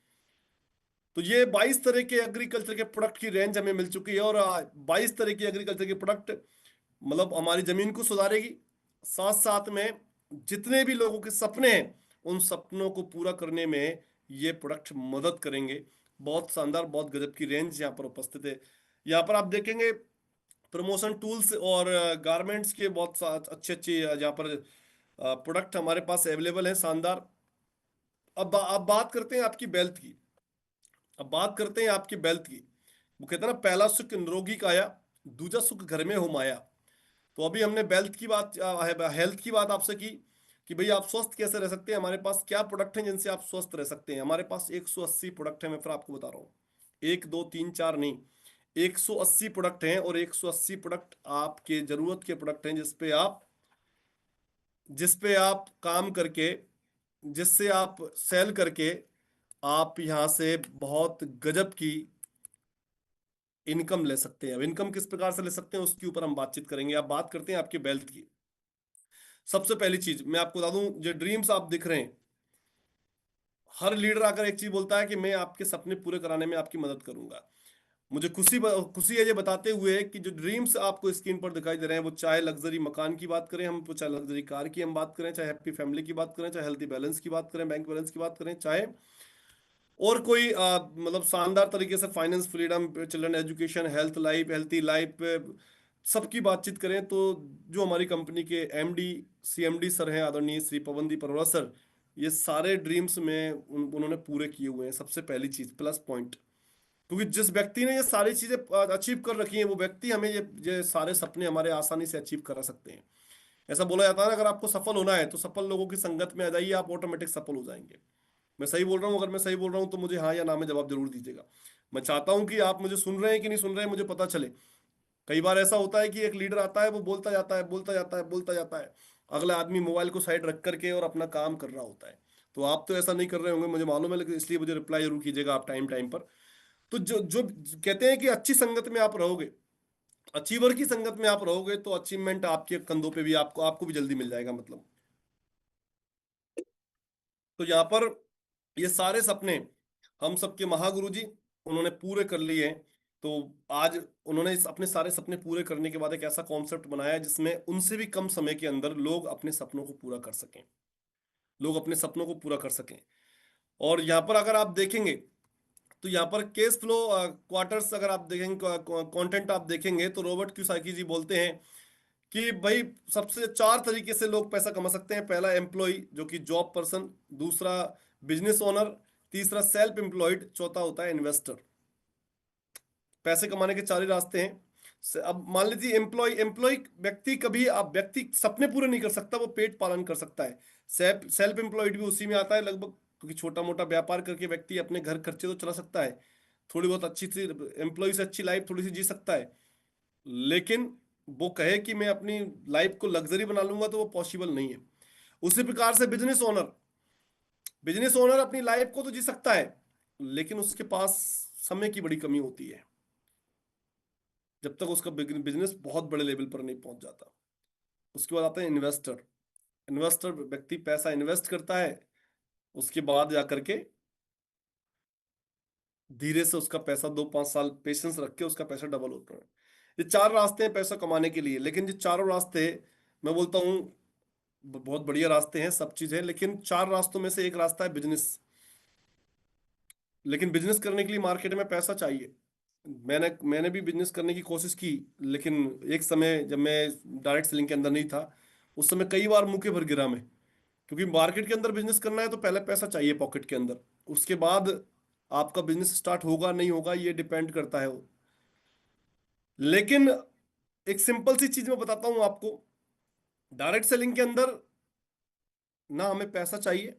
तो ये 22 तरह के एग्रीकल्चर के प्रोडक्ट की रेंज हमें मिल चुकी है, और 22 तरह की एग्रीकल्चर के प्रोडक्ट मतलब हमारी जमीन को सुधारेगी, साथ साथ में जितने भी लोगों के सपने हैं उन सपनों को पूरा करने में ये प्रोडक्ट मदद करेंगे। बहुत शानदार, बहुत गजब की रेंज यहाँ पर उपस्थित है। यहाँ पर आप देखेंगे प्रमोशन टूल्स और गारमेंट्स के बहुत अच्छे अच्छे जहाँ पर प्रोडक्ट हमारे पास अवेलेबल हैं, शानदार। अब बात करते हैं आपकी वेल्थ की। अब बात करते हैं आपकी वेल्थ की। वो कहते हैं ना, पहला सुख निरोगी काया, दूजा सुख घर में हो माया। तो अभी हमने वेल्थ की बात, हेल्थ की बात आपसे की कि भाई आप स्वस्थ कैसे रह सकते हैं, हमारे पास क्या प्रोडक्ट हैं जिनसे आप स्वस्थ रह सकते हैं। हमारे पास 180 प्रोडक्ट हैं, मैं फिर आपको बता रहा हूँ। एक दो तीन चार नहीं, 180 प्रोडक्ट हैं, और 180 प्रोडक्ट आपके जरूरत के प्रोडक्ट हैं जिस पे आप काम करके, जिससे आप सेल करके आप यहां से बहुत गजब की इनकम ले सकते हैं। अब इनकम किस प्रकार से ले सकते हैं उसके ऊपर हम बातचीत करेंगे। आप बात करते हैं आपके वेल्थ की। सबसे पहली चीज मैं आपको बता दूं, जो ड्रीम्स आप दिख रहे हैं, हर लीडर आकर एक चीज बोलता है कि मैं आपके सपने पूरे कराने में आपकी मदद करूंगा। मुझे खुशी है ये बताते हुए कि जो ड्रीम्स आपको स्क्रीन पर दिखाई दे रहे हैं, वो चाहे लग्जरी मकान की बात करें हम, चाहे लग्जरी कार की हम बात करें, चाहे हैप्पी फैमिली की बात करें, चाहे हेल्थी बैलेंस की बात करें, बैंक बैलेंस की बात करें, चाहे और कोई मतलब शानदार तरीके से finance freedom, children education, health life, healthy life, सबकी बातचीत करें, तो जो हमारी कंपनी के एमडी सीएमडी सर हैं, आदरणीय श्री पवनदीप अरोड़ा सर, ये सारे ड्रीम्स में उन्होंने पूरे किए हुए हैं। सबसे पहली चीज प्लस पॉइंट, क्योंकि जिस व्यक्ति ने ये सारी चीजें अचीव कर रखी हैं, वो व्यक्ति हमें ये सारे सपने हमारे आसानी से अचीव करा सकते हैं। ऐसा बोला जाता है ना, अगर आपको सफल होना है तो सफल लोगों की संगत में आ जाइए, आप ऑटोमेटिक सफल हो जाएंगे। मैं सही बोल रहा हूँ? अगर मैं सही बोल रहा हूँ तो मुझे हाँ या ना में जवाब जरूर दीजिएगा। मैं चाहता हूं कि आप मुझे सुन रहे हैं कि नहीं सुन रहे हैं, मुझे पता चले। कई बार ऐसा होता है कि एक लीडर आता है, वो बोलता जाता है, बोलता जाता है, बोलता जाता है, अगला आदमी मोबाइल को साइड रख करके और अपना काम कर रहा होता है। तो आप तो ऐसा नहीं कर रहे होंगे, मुझे मालूम है, लेकिन इसलिए मुझे रिप्लाई जरूर कीजिएगा आप टाइम टाइम पर। तो जो जो कहते हैं कि अच्छी संगत में आप रहोगे, अचीवर की संगत में आप रहोगे, तो अचीवमेंट आपके कंधों पे भी, आपको आपको भी जल्दी मिल जाएगा मतलब। तो यहाँ पर ये सारे सपने हम सबके महागुरु जी उन्होंने पूरे कर लिए हैं। तो आज उन्होंने इस अपने सारे सपने पूरे करने के बाद एक ऐसा कॉन्सेप्ट बनाया है जिसमें उनसे भी कम समय के अंदर लोग अपने सपनों को पूरा कर सकें, लोग अपने सपनों को पूरा कर सकें। और यहाँ पर अगर आप देखेंगे तो यहाँ पर केस फ्लो क्वार्टर्स अगर आप देखेंगे, कंटेंट आप देखेंगे, तो रॉबर्ट क्यूसाकी जी बोलते हैं कि भाई सबसे चार तरीके से लोग पैसा कमा सकते हैं। पहला एम्प्लॉय जो कि जॉब पर्सन, दूसरा बिजनेस ओनर, तीसरा सेल्फ एम्प्लॉयड, चौथा होता है इन्वेस्टर। पैसे कमाने के चार ही रास्ते हैं। अब मान लीजिए एम्प्लॉय एम्प्लॉय व्यक्ति, कभी आप व्यक्ति सपने पूरे नहीं कर सकता, वो पेट पालन कर सकता है। सेल्फ सेल्फ एम्प्लॉयड भी उसी में आता है लगभग, क्योंकि छोटा मोटा व्यापार करके व्यक्ति अपने घर खर्चे तो चला सकता है, थोड़ी बहुत अच्छी सी एम्प्लॉय से अच्छी लाइफ थोड़ी सी जी सकता है। लेकिन वो कहे कि मैं अपनी लाइफ को लग्जरी बना लूंगा, तो वो पॉसिबल नहीं है। उसी प्रकार से बिजनेस ओनर अपनी लाइफ को तो जी सकता है, लेकिन उसके पास समय की बड़ी कमी होती है, जब तक उसका बिजनेस बहुत बड़े लेवल पर नहीं पहुंच जाता। उसके बाद आता है इन्वेस्टर। इन्वेस्टर व्यक्ति पैसा इन्वेस्ट करता है, उसके बाद जाकर के धीरे से उसका पैसा 2-5 साल पेशेंस रख के उसका पैसा डबल होता है। ये चार रास्ते हैं पैसा कमाने के लिए, लेकिन ये चारों रास्ते मैं बोलता हूँ बहुत बढ़िया रास्ते हैं, सब चीज है, लेकिन चार रास्तों में से एक रास्ता है बिजनेस। लेकिन बिजनेस करने के लिए मार्केट में पैसा चाहिए। मैंने भी बिजनेस करने की कोशिश की, लेकिन एक समय जब मैं डायरेक्ट सेलिंग के अंदर नहीं था, उस समय कई बार मुंह के भर गिरा मैं। क्योंकि मार्केट के अंदर बिजनेस करना है तो पहले पैसा चाहिए पॉकेट के अंदर, उसके बाद आपका बिजनेस स्टार्ट होगा नहीं होगा ये डिपेंड करता है। लेकिन एक सिंपल सी चीज मैं बताता हूं आपको, डायरेक्ट सेलिंग के अंदर ना हमें पैसा चाहिए,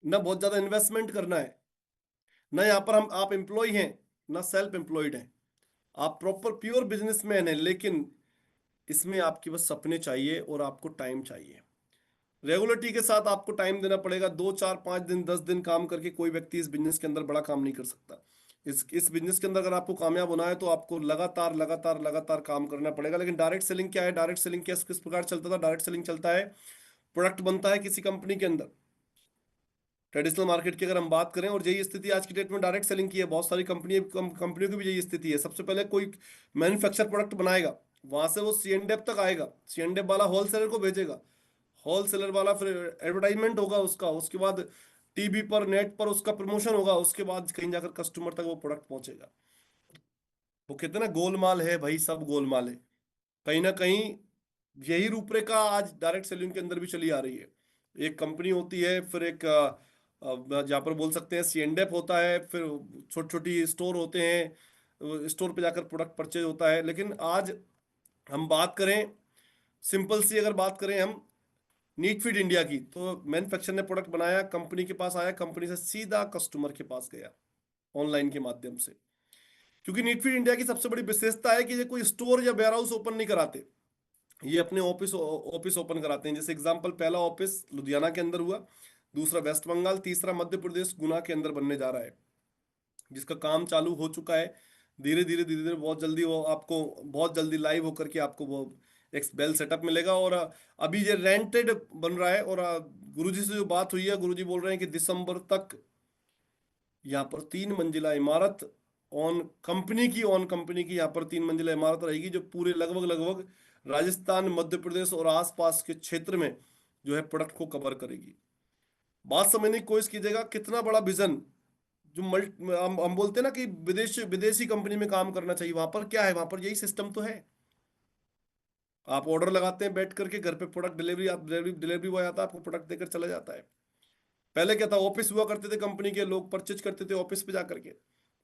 ना बहुत ज्यादा इन्वेस्टमेंट करना है, ना यहाँ पर हम आप एम्प्लॉय हैं, ना सेल्फ एम्प्लॉयड हैं। आप प्रॉपर प्योर बिजनेसमैन हैं, लेकिन इसमें आपके बस सपने चाहिए और आपको टाइम चाहिए। रेगुलरिटी के साथ आपको टाइम देना पड़ेगा। 2 4 5 दिन 10 दिन काम करके कोई व्यक्ति इस बिजनेस के अंदर बड़ा काम नहीं कर सकता। इस बिजनेस के अंदर अगर आपको कामयाब होना है तो आपको लगातार लगातार लगातार काम करना पड़ेगा। लेकिन डायरेक्ट सेलिंग क्या है? डायरेक्ट सेलिंग किस प्रकार चलता था? डायरेक्ट सेलिंग चलता है, प्रोडक्ट बनता है किसी कंपनी के अंदर, ट्रेडिशनल मार्केट की अगर हम बात करें, और यही स्थिति आज की डेट में डायरेक्ट सेलिंग की है। बहुत सारी कंपनियों की भी यही स्थिति है। सबसे पहले कोई मैन्युफैक्चर प्रोडक्ट बनाएगा, वहां से वो सी एंड एफ तक आएगा, सी एंड एफ वाला होलसेलर को भेजेगा, होलसेलर वाला फिर एडवर्टाइजमेंट होगा उसका, उसके बाद टीवी पर नेट पर उसका प्रमोशन होगा, उसके बाद कहीं जाकर कस्टमर तक वो प्रोडक्ट पहुंचेगा। वो कहते हैं ना, गोलमाल है भाई, सब गोलमाल है। कहीं ना कहीं यही रूपरेखा आज डायरेक्ट सेलिंग के अंदर भी चली आ रही है। एक कंपनी होती है, फिर एक जहाँ पर बोल सकते हैं सी एंड एफ होता है, फिर छोटी छोटी स्टोर होते हैं, स्टोर पे जाकर प्रोडक्ट परचेज होता है। लेकिन आज हम बात करें, सिंपल सी अगर बात करें हम नीट फिट इंडिया की, तो मैन्युफैक्चरर ने प्रोडक्ट बनाया, कंपनी के पास आया, कंपनी से सीधा कस्टमर के पास गया ऑनलाइन के माध्यम से। क्योंकि नीट फिट इंडिया की सबसे बड़ी विशेषता है कि ये कोई स्टोर या वेयर हाउस ओपन नहीं कराते, ये अपने ऑफिस ऑफिस ओपन कराते हैं। जैसे एग्जांपल, पहला ऑफिस लुधियाना के अंदर हुआ, दूसरा वेस्ट बंगाल, तीसरा मध्य प्रदेश गुना के अंदर बनने जा रहा है, जिसका काम चालू हो चुका है। धीरे धीरे बहुत जल्दी वो आपको, बहुत जल्दी लाइव होकर के आपको वो एक बेल सेटअप मिलेगा। और अभी ये रेंटेड बन रहा है। और गुरुजी से जो बात हुई है, गुरुजी बोल रहे हैं कि दिसंबर तक यहाँ पर 3 मंजिला इमारत ऑन कंपनी की यहाँ पर 3 मंजिला इमारत रहेगी, जो पूरे लगभग लगभग राजस्थान, मध्य प्रदेश और आसपास के क्षेत्र में जो है प्रोडक्ट को कवर करेगी। बात समझने की कोशिश कीजिएगा, कितना बड़ा विजन। जो हम बोलते हैं ना कि विदेशी कंपनी में काम करना चाहिए, वहां पर क्या है, वहां पर यही सिस्टम तो है। आप ऑर्डर लगाते हैं, बैठ करके घर पे प्रोडक्ट डिलीवरी, आप डिलीवरी बॉय आता है, आपको प्रोडक्ट देकर चला जाता है। पहले क्या था, ऑफिस हुआ करते थे, कंपनी के लोग परचेज करते थे ऑफिस पे जा करके।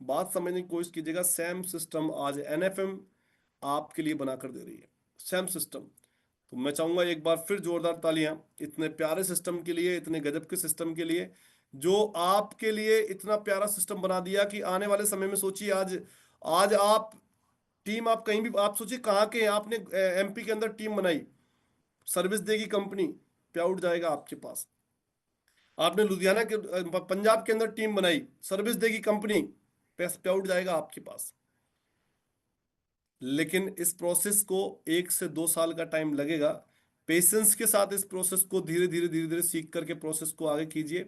बात समझने की कोशिश कीजिएगा, सेम सिस्टम आज एनएफएम आपके लिए बनाकर दे रही है, सेम सिस्टम। तो मैं चाहूंगा एक बार फिर जोरदार तालियां इतने प्यारे सिस्टम के लिए, इतने गजब के सिस्टम के लिए, जो आपके लिए इतना प्यारा सिस्टम बना दिया कि आने वाले समय में सोचिए, आज आज आप टीम, आप कहीं भी आप सोचिए कहाँ के हैं, आपने एमपी के अंदर टीम बनाई, सर्विस देगी कंपनी, पे आउट जाएगा आपके पास। आपने लुधियाना के पंजाब के अंदर टीम बनाई, सर्विस देगी कंपनी, पे आउट जाएगा आपके पास। लेकिन इस प्रोसेस को 1 से 2 साल का टाइम लगेगा। पेशेंस के साथ इस प्रोसेस को धीरे धीरे सीख करके प्रोसेस को आगे कीजिए,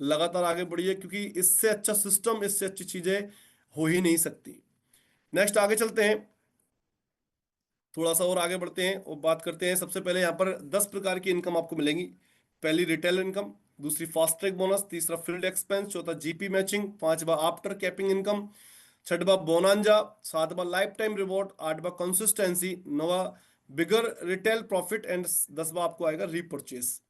लगातार आगे बढ़िए, क्योंकि इससे अच्छा सिस्टम, इससे अच्छी चीजें हो ही नहीं सकती। नेक्स्ट आगे चलते हैं, थोड़ा सा और आगे बढ़ते हैं और बात करते हैं। सबसे पहले यहाँ पर 10 प्रकार की इनकम आपको मिलेंगी। पहली रिटेल इनकम, दूसरी फास्ट ट्रैक बोनस, तीसरा फील्ड एक्सपेंस, चौथा जीपी मैचिंग, पांचवा आफ्टर कैपिंग इनकम, छठवा बोनांजा, सातवां लाइफ टाइम रिवॉर्ड, आठवां कंसिस्टेंसी, नवा बिगर रिटेल प्रॉफिट एंड 10वां आपको आएगा रीपरचेस।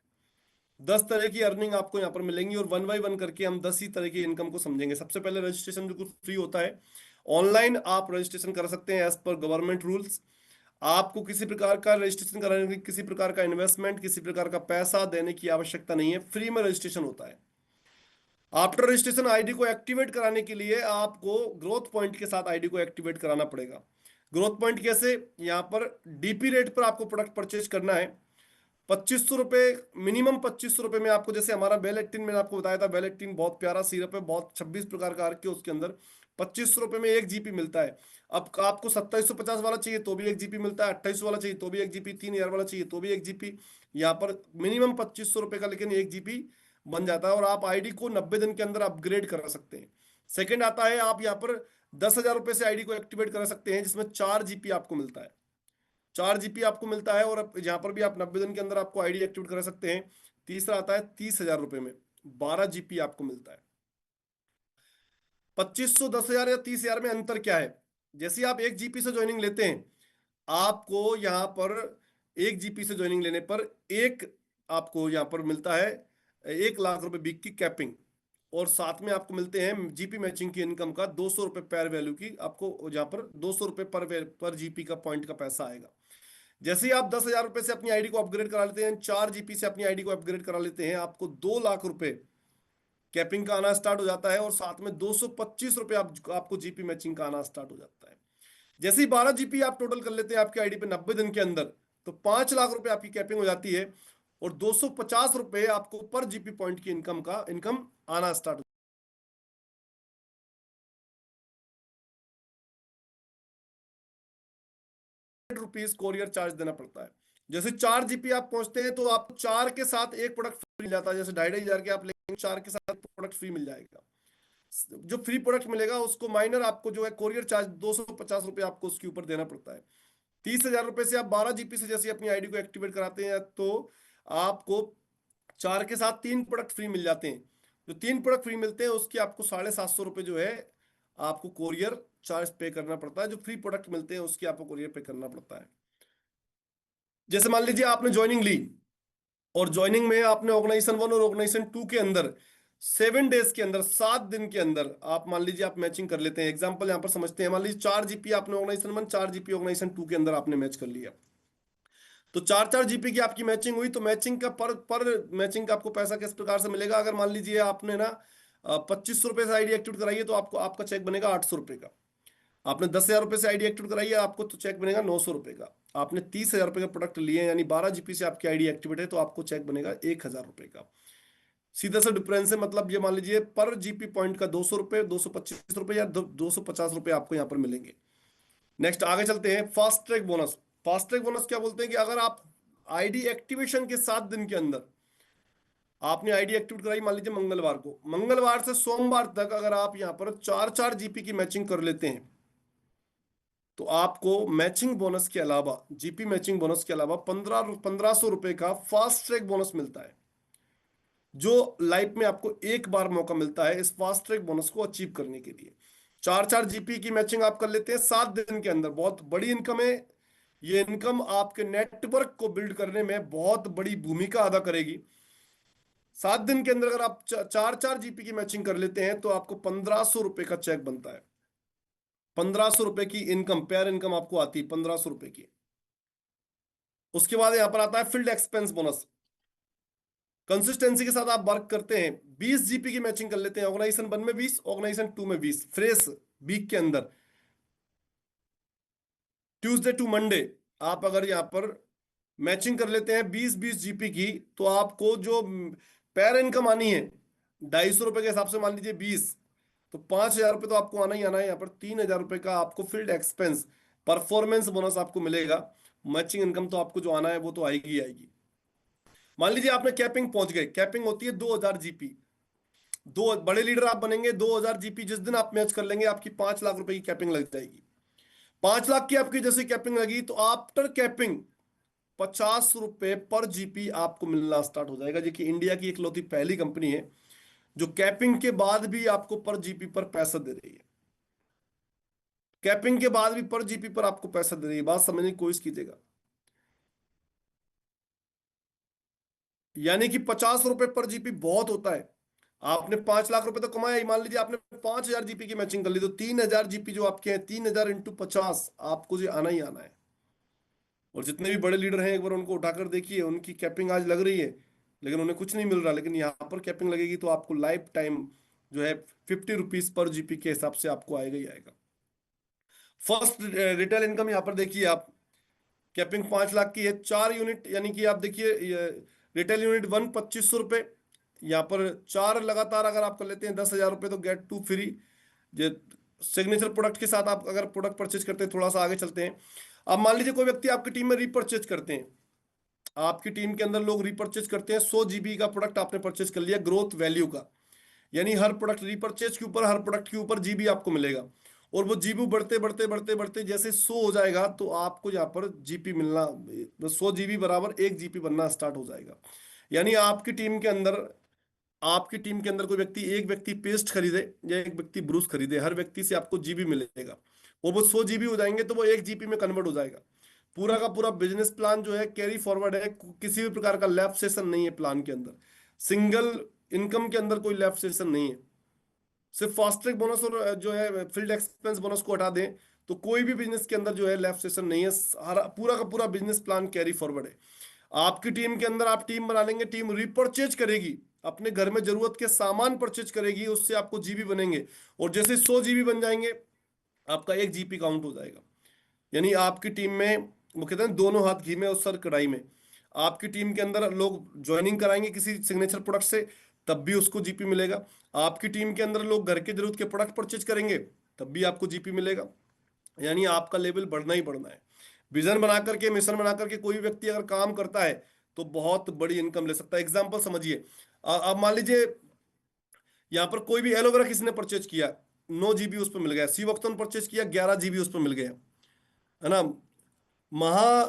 10 तरह की अर्निंग आपको यहाँ पर मिलेंगी और वन बाई वन करके हम 10 ही तरह की इनकम को समझेंगे। सबसे पहले रजिस्ट्रेशन बिल्कुल फ्री होता है, ऑनलाइन आप रजिस्ट्रेशन कर सकते हैं एज पर गवर्नमेंट रूल्स। आपको किसी प्रकार का रजिस्ट्रेशन कराने की, किसी प्रकार का इन्वेस्टमेंट, किसी प्रकार का पैसा देने की आवश्यकता नहीं है, फ्री में रजिस्ट्रेशन होता है। आफ्टर रजिस्ट्रेशन आईडी को एक्टिवेट कराने के लिए आपको ग्रोथ पॉइंट के साथ आईडी को एक्टिवेट कराना पड़ेगा। ग्रोथ पॉइंट कैसे, यहाँ पर डीपी रेट पर आपको प्रोडक्ट परचेज करना है। 2500 रुपये, मिनिमम 2500 रुपये में आपको, जैसे हमारा बेल 18 मैंने आपको बताया था, बेल 18 बहुत प्यारा सिरप है, बहुत 26 प्रकार का अर्क है उसके अंदर। 2500 रुपये में 1 जीपी मिलता है। अब आपको 2750 वाला चाहिए तो भी 1 जीपी मिलता है, 2800 वाला चाहिए तो भी 1 जीपी, 3000 वाला चाहिए तो भी 1 जीपी। यहाँ पर मिनिमम 2500 रुपये का लेकिन 1 जीपी बन जाता है, और आप आईडी को 90 दिन के अंदर अपग्रेड करा सकते हैं। सेकेंड आता है, आप यहाँ पर 10,000 रुपये से आईडी को एक्टिवेट करा सकते हैं, जिसमें 4 जीपी आपको मिलता है। 4 जीपी आपको मिलता है, और यहाँ पर भी आप 90 दिन के अंदर आपको आईडी एक्टिवेट करा सकते हैं। तीसरा आता है 30,000 रुपये में 12 जीपी आपको मिलता है। 2500, 10,000 या 30,000 में अंतर क्या है, जैसे आप 1 जीपी से ज्वाइनिंग लेते हैं, आपको यहाँ पर 1 जीपी से ज्वाइनिंग लेने पर एक आपको यहाँ पर मिलता है 1 लाख रुपए वीक की कैपिंग, और साथ में आपको मिलते हैं जीपी मैचिंग की इनकम का 200 रुपये पैर वैल्यू की, आपको जहाँ पर 200 रुपये पर जीपी का पॉइंट का पैसा आएगा। जैसे ही आप 10,000 रुपये से अपनी आईडी को अपग्रेड करा लेते हैं, 4 जीपी से अपनी आईडी को अपग्रेड करा लेते हैं, आपको 2 लाख रुपए कैपिंग का आना स्टार्ट हो जाता है, और साथ में 225 रुपये आपको जीपी मैचिंग का आना स्टार्ट हो जाता है। जैसे ही 12 जीपी आप टोटल कर लेते हैं आपकी आईडी पे 90 दिन के अंदर, तो 5 लाख रुपए आपकी कैपिंग हो जाती है, और 250 रुपये आपको पर जीपी पॉइंट की इनकम आना स्टार्ट ₹100 कोरियर चार्ज देना पड़ता है। जैसे 4 जीपी आप पहुंचते हैं तो आपको 4 के साथ एक प्रोडक्ट फ्री मिल जाता है, जैसे 2,500 के आप लेंगे, 4 के साथ प्रोडक्ट फ्री मिल जाएगा। जो फ्री प्रोडक्ट मिलेगा उसको माइनर आपको जो है कोरियर चार्ज 250 रुपये आपको उसके ऊपर देना पड़ता है। 30,000 रुपये से आप 12 जीपी से जैसे अपनी आईडी को एक्टिवेट कराते हैं, तो आपको 4 के साथ 3 प्रोडक्ट फ्री मिल जाते हैं। जो 3 प्रोडक्ट फ्री मिलते हैं उसकी आपको 750 रुपये जो है आपको कोरियर चार्ज पे करना पड़ता है। जो फ्री प्रोडक्ट मिलते हैं उसकी आपको कोरियर पे करना पड़ता है। जैसे मान लीजिए आपने ज्वाइनिंग ली, और ज्वाइनिंग में आपने ऑर्गेनाइजेशन 1 और ऑर्गेनाइजेशन 2 के अंदर 7 डेज के अंदर, 7 दिन के अंदर आप मान लीजिए आप मैचिंग कर लेते हैं। एग्जांपल यहां पर समझते हैं, मान लीजिए 4 जीपी आपने ऑर्गेनाइजेशन 1, 4 जीपी ऑर्गेनाइजेशन 2 के अंदर आपने मैच कर लिया। तो 4 4 जीपी की आपकी मैचिंग हुई, तो मैचिंग का पर मैचिंग का आपको पैसा किस प्रकार से मिलेगा? अगर मान लीजिए आपने ना 2500 रुपये से आईडी एक्टिवेट कराई है, तो आपको आपका चेक बनेगा 800 रुपये का। आपने 10,000 रुपये से आईडी एक्टिवेट कराई है, आपको तो चेक बनेगा 900 रुपये का। आपने 30,000 रुपये का प्रोडक्ट लिए हैं, यानी 12 जीपी से आपकी आईडी एक्टिवेट है, तो आपको चेक बनेगा 1,000 रुपये का। सीधा सा डिफरेंस है, मतलब ये मान लीजिए पर जीपी पॉइंट का 200 रुपये, 225 रुपये या 250 रुपये आपको यहाँ पर मिलेंगे। नेक्स्ट आगे चलते हैं, fast track bonus. Fast track bonus क्या बोलते हैं कि अगर आप आईडी एक्टिवेशन के 7 दिन के अंदर आपने आईडी एक्टिवेट कराई, मान लीजिए मंगलवार को, मंगलवार से सोमवार तक अगर आप यहां पर 4 4 जीपी की मैचिंग कर लेते हैं, तो आपको मैचिंग बोनस के अलावा, जीपी मैचिंग बोनस के अलावा 1500 रुपये का फास्ट ट्रैक बोनस मिलता है, जो लाइफ में आपको एक बार मौका मिलता है इस फास्ट ट्रैक बोनस को अचीव करने के लिए। 4 4 जीपी की मैचिंग आप कर लेते हैं 7 दिन के अंदर, बहुत बड़ी इनकम है। ये इनकम आपके नेटवर्क को बिल्ड करने में बहुत बड़ी भूमिका अदा करेगी। 7 दिन के अंदर अगर आप 4 4 जीपी की मैचिंग कर लेते हैं, तो आपको 1500 रुपये का चेक बनता है। 1500 रुपये की इनकम, पेयर इनकम आपको आती है 1500 रुपये की। उसके बाद यहां पर आता है फील्ड एक्सपेंस बोनस। कंसिस्टेंसी के साथ आप वर्क करते हैं, 20 जीपी की मैचिंग कर लेते हैं, ऑर्गेनाइजेशन 1 में 20, ऑर्गेनाइजेशन 2 में 20, फ्रेश वीक के अंदर, ट्यूसडे टू मंडे आप अगर यहां पर मैचिंग कर लेते हैं 20 20 जीपी की, तो आपको जो पेयर इनकम आनी है 250 रुपये के हिसाब से, मान लीजिए 20, तो 5,000 रुपये तो आपको आना ही आना है। यहाँ पर 3,000 रुपये का आपको फील्ड एक्सपेंस परफॉर्मेंस बोनस आपको मिलेगा। मैचिंग इनकम तो आपको जो आना है वो तो आएगी ही आएगी। मान लीजिए आपने कैपिंग पहुंच गए, कैपिंग होती है 2000 जीपी। दो बड़े लीडर आप बनेंगे, 2000 जीपी जिस दिन आप मैच कर लेंगे, आपकी 5 लाख रुपए की कैपिंग लग जाएगी। 5 लाख की आपकी जैसे कैपिंग लगी, तो आफ्टर कैपिंग 50 रुपए पर जीपी आपको मिलना स्टार्ट हो जाएगा। देखिए इंडिया की इकलौती पहली कंपनी है जो कैपिंग के बाद भी आपको पर जीपी पर पैसा दे रही है। कैपिंग के बाद भी पर जीपी पर आपको पैसा दे रही है, बात समझने की कोशिश कीजिएगा। यानी कि 50 रुपए पर जीपी बहुत होता है। आपने 5 लाख रुपए तो कमाया ही, मान लीजिए आपने 5,000 जीपी की मैचिंग कर ली, तो 3,000 जीपी जो आपके हैं, 3,000 इंटू 50, आपको जो आना ही आना है। और जितने भी बड़े लीडर हैं एक बार उनको उठाकर देखिए, उनकी कैपिंग आज लग रही है लेकिन उन्हें कुछ नहीं मिल रहा, लेकिन यहाँ पर कैपिंग लगेगी तो आपको लाइफ टाइम जो है 50 रुपीज पर जीपी के हिसाब से आपको आएगा ही आएगा। फर्स्ट रिटेल इनकम यहाँ पर देखिए आप, कैपिंग 5 लाख की है, 4 यूनिट, यानी कि आप देखिए रिटेल यूनिट 1 2500 रुपये, यहाँ पर 4 लगातार अगर आप कर लेते हैं 10,000 रुपये, तो गेट 2 फ्री। ये सिग्नेचर प्रोडक्ट के साथ आप अगर प्रोडक्ट परचेज करते हैं, थोड़ा सा आगे चलते हैं। अब मान लीजिए कोई व्यक्ति आपकी टीम में रीपरचेज करते हैं, आपकी टीम के अंदर लोग रीपरचेज करते हैं, 100 जीबी का प्रोडक्ट आपने परचेज कर लिया ग्रोथ वैल्यू का, यानी हर प्रोडक्ट रीपरचेज के ऊपर, हर प्रोडक्ट के ऊपर जीबी आपको मिलेगा। और वो जीबी बढ़ते बढ़ते बढ़ते बढ़ते जैसे 100 हो जाएगा, तो आपको यहाँ पर जीपी मिलना, 100 जीबी बराबर 1 जीपी बनना स्टार्ट हो जाएगा। यानी आपकी टीम के अंदर कोई व्यक्ति, एक व्यक्ति पेस्ट खरीदे या एक व्यक्ति ब्रूस खरीदे, हर व्यक्ति से आपको जीबी मिलेगा। और वो 100 जीबी हो जाएंगे तो वो 1 जीबी में कन्वर्ट हो जाएगा। पूरा का पूरा बिजनेस प्लान जो है कैरी फॉरवर्ड है, किसी भी प्रकार का लैप सेशन नहीं है प्लान के अंदर, सिंगल इनकम के अंदर कोई लैप सेशन नहीं है। सिर्फ फास्ट ट्रैक बोनस और जो है फील्ड एक्सपेंस बोनस को हटा दें, तो कोई भी बिजनेस के अंदर जो है लैप सेशन नहीं है। पूरा का पूरा बिजनेस प्लान कैरी फॉरवर्ड है। आपकी टीम के अंदर आप टीम बना लेंगे, टीम रिपर्चेज करेगी, अपने घर में जरूरत के सामान परचेज करेगी, उससे आपको जीबी बनेंगे। और जैसे 100 जीबी बन जाएंगे, आपका 1 जीबी काउंट हो जाएगा। यानी आपकी टीम में, वो कहते हैं दोनों हाथ घी में और सर कढ़ाई में, आपकी टीम के अंदर लोग ज्वाइनिंग कराएंगे किसी सिग्नेचर प्रोडक्ट से, तब भी उसको जीपी मिलेगा। आपकी टीम के अंदर लोग घर के जरूरत के प्रोडक्ट परचेज करेंगे, तब भी आपको जीपी मिलेगा। यानी आपका लेवल बढ़ना ही बढ़ना है। विजन बना करके, मिशन बना करके कोई व्यक्ति अगर काम करता है, तो बहुत बड़ी इनकम ले सकता है। एग्जाम्पल समझिए, अब मान लीजिए यहाँ पर कोई भी एलोवेरा किसी ने परचेज किया, 9 जीबी उस पर मिल गया। सी वक्तन परचेज किया, 11 जीबी उस पर मिल गया, है ना। महा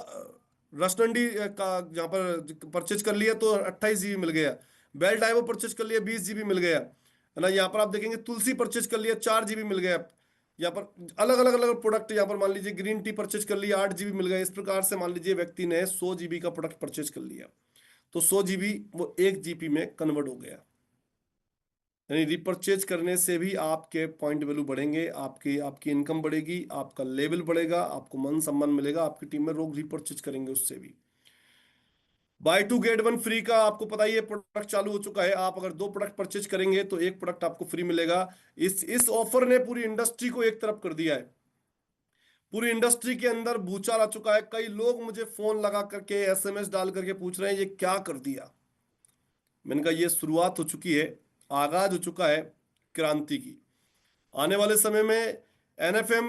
रसनंडी का जहाँ पर परचेज कर लिया तो 28 जीबी मिल गया। बेल टाइमो परचेज कर लिया, 20 जीबी मिल गया, है ना। यहाँ पर आप देखेंगे तुलसी परचेज कर लिया, 4 जीबी मिल गया। यहाँ पर अलग अलग अलग प्रोडक्ट, यहाँ पर मान लीजिए ग्रीन टी परचेज कर लिया, 8 GB मिल गया। इस प्रकार से मान लीजिए व्यक्ति ने 100 GB का प्रोडक्ट परचेज कर लिया, तो 100 GB वो 1 GB में कन्वर्ट हो गया। यानी रिपर्चेज करने से भी आपके पॉइंट वैल्यू बढ़ेंगे, आपकी आपकी इनकम बढ़ेगी, आपका लेवल बढ़ेगा, आपको मान सम्मान मिलेगा, आपकी टीम में लोग रिपर्चेज करेंगे उससे भी। Buy two get one free का आपको पता ही है, प्रोडक्ट चालू हो चुका है। आप अगर 2 प्रोडक्ट परचेज करेंगे तो एक प्रोडक्ट आपको फ्री मिलेगा। इस ऑफर ने पूरी इंडस्ट्री को एक तरफ कर दिया है। पूरी इंडस्ट्री के अंदर भूचाल आ चुका है। कई लोग मुझे फोन लगा करके, SMS डाल करके पूछ रहे हैं ये क्या कर दिया। मैंने कहा ये शुरुआत हो चुकी है, आगाज हो चुका है क्रांति की। आने वाले समय में NFM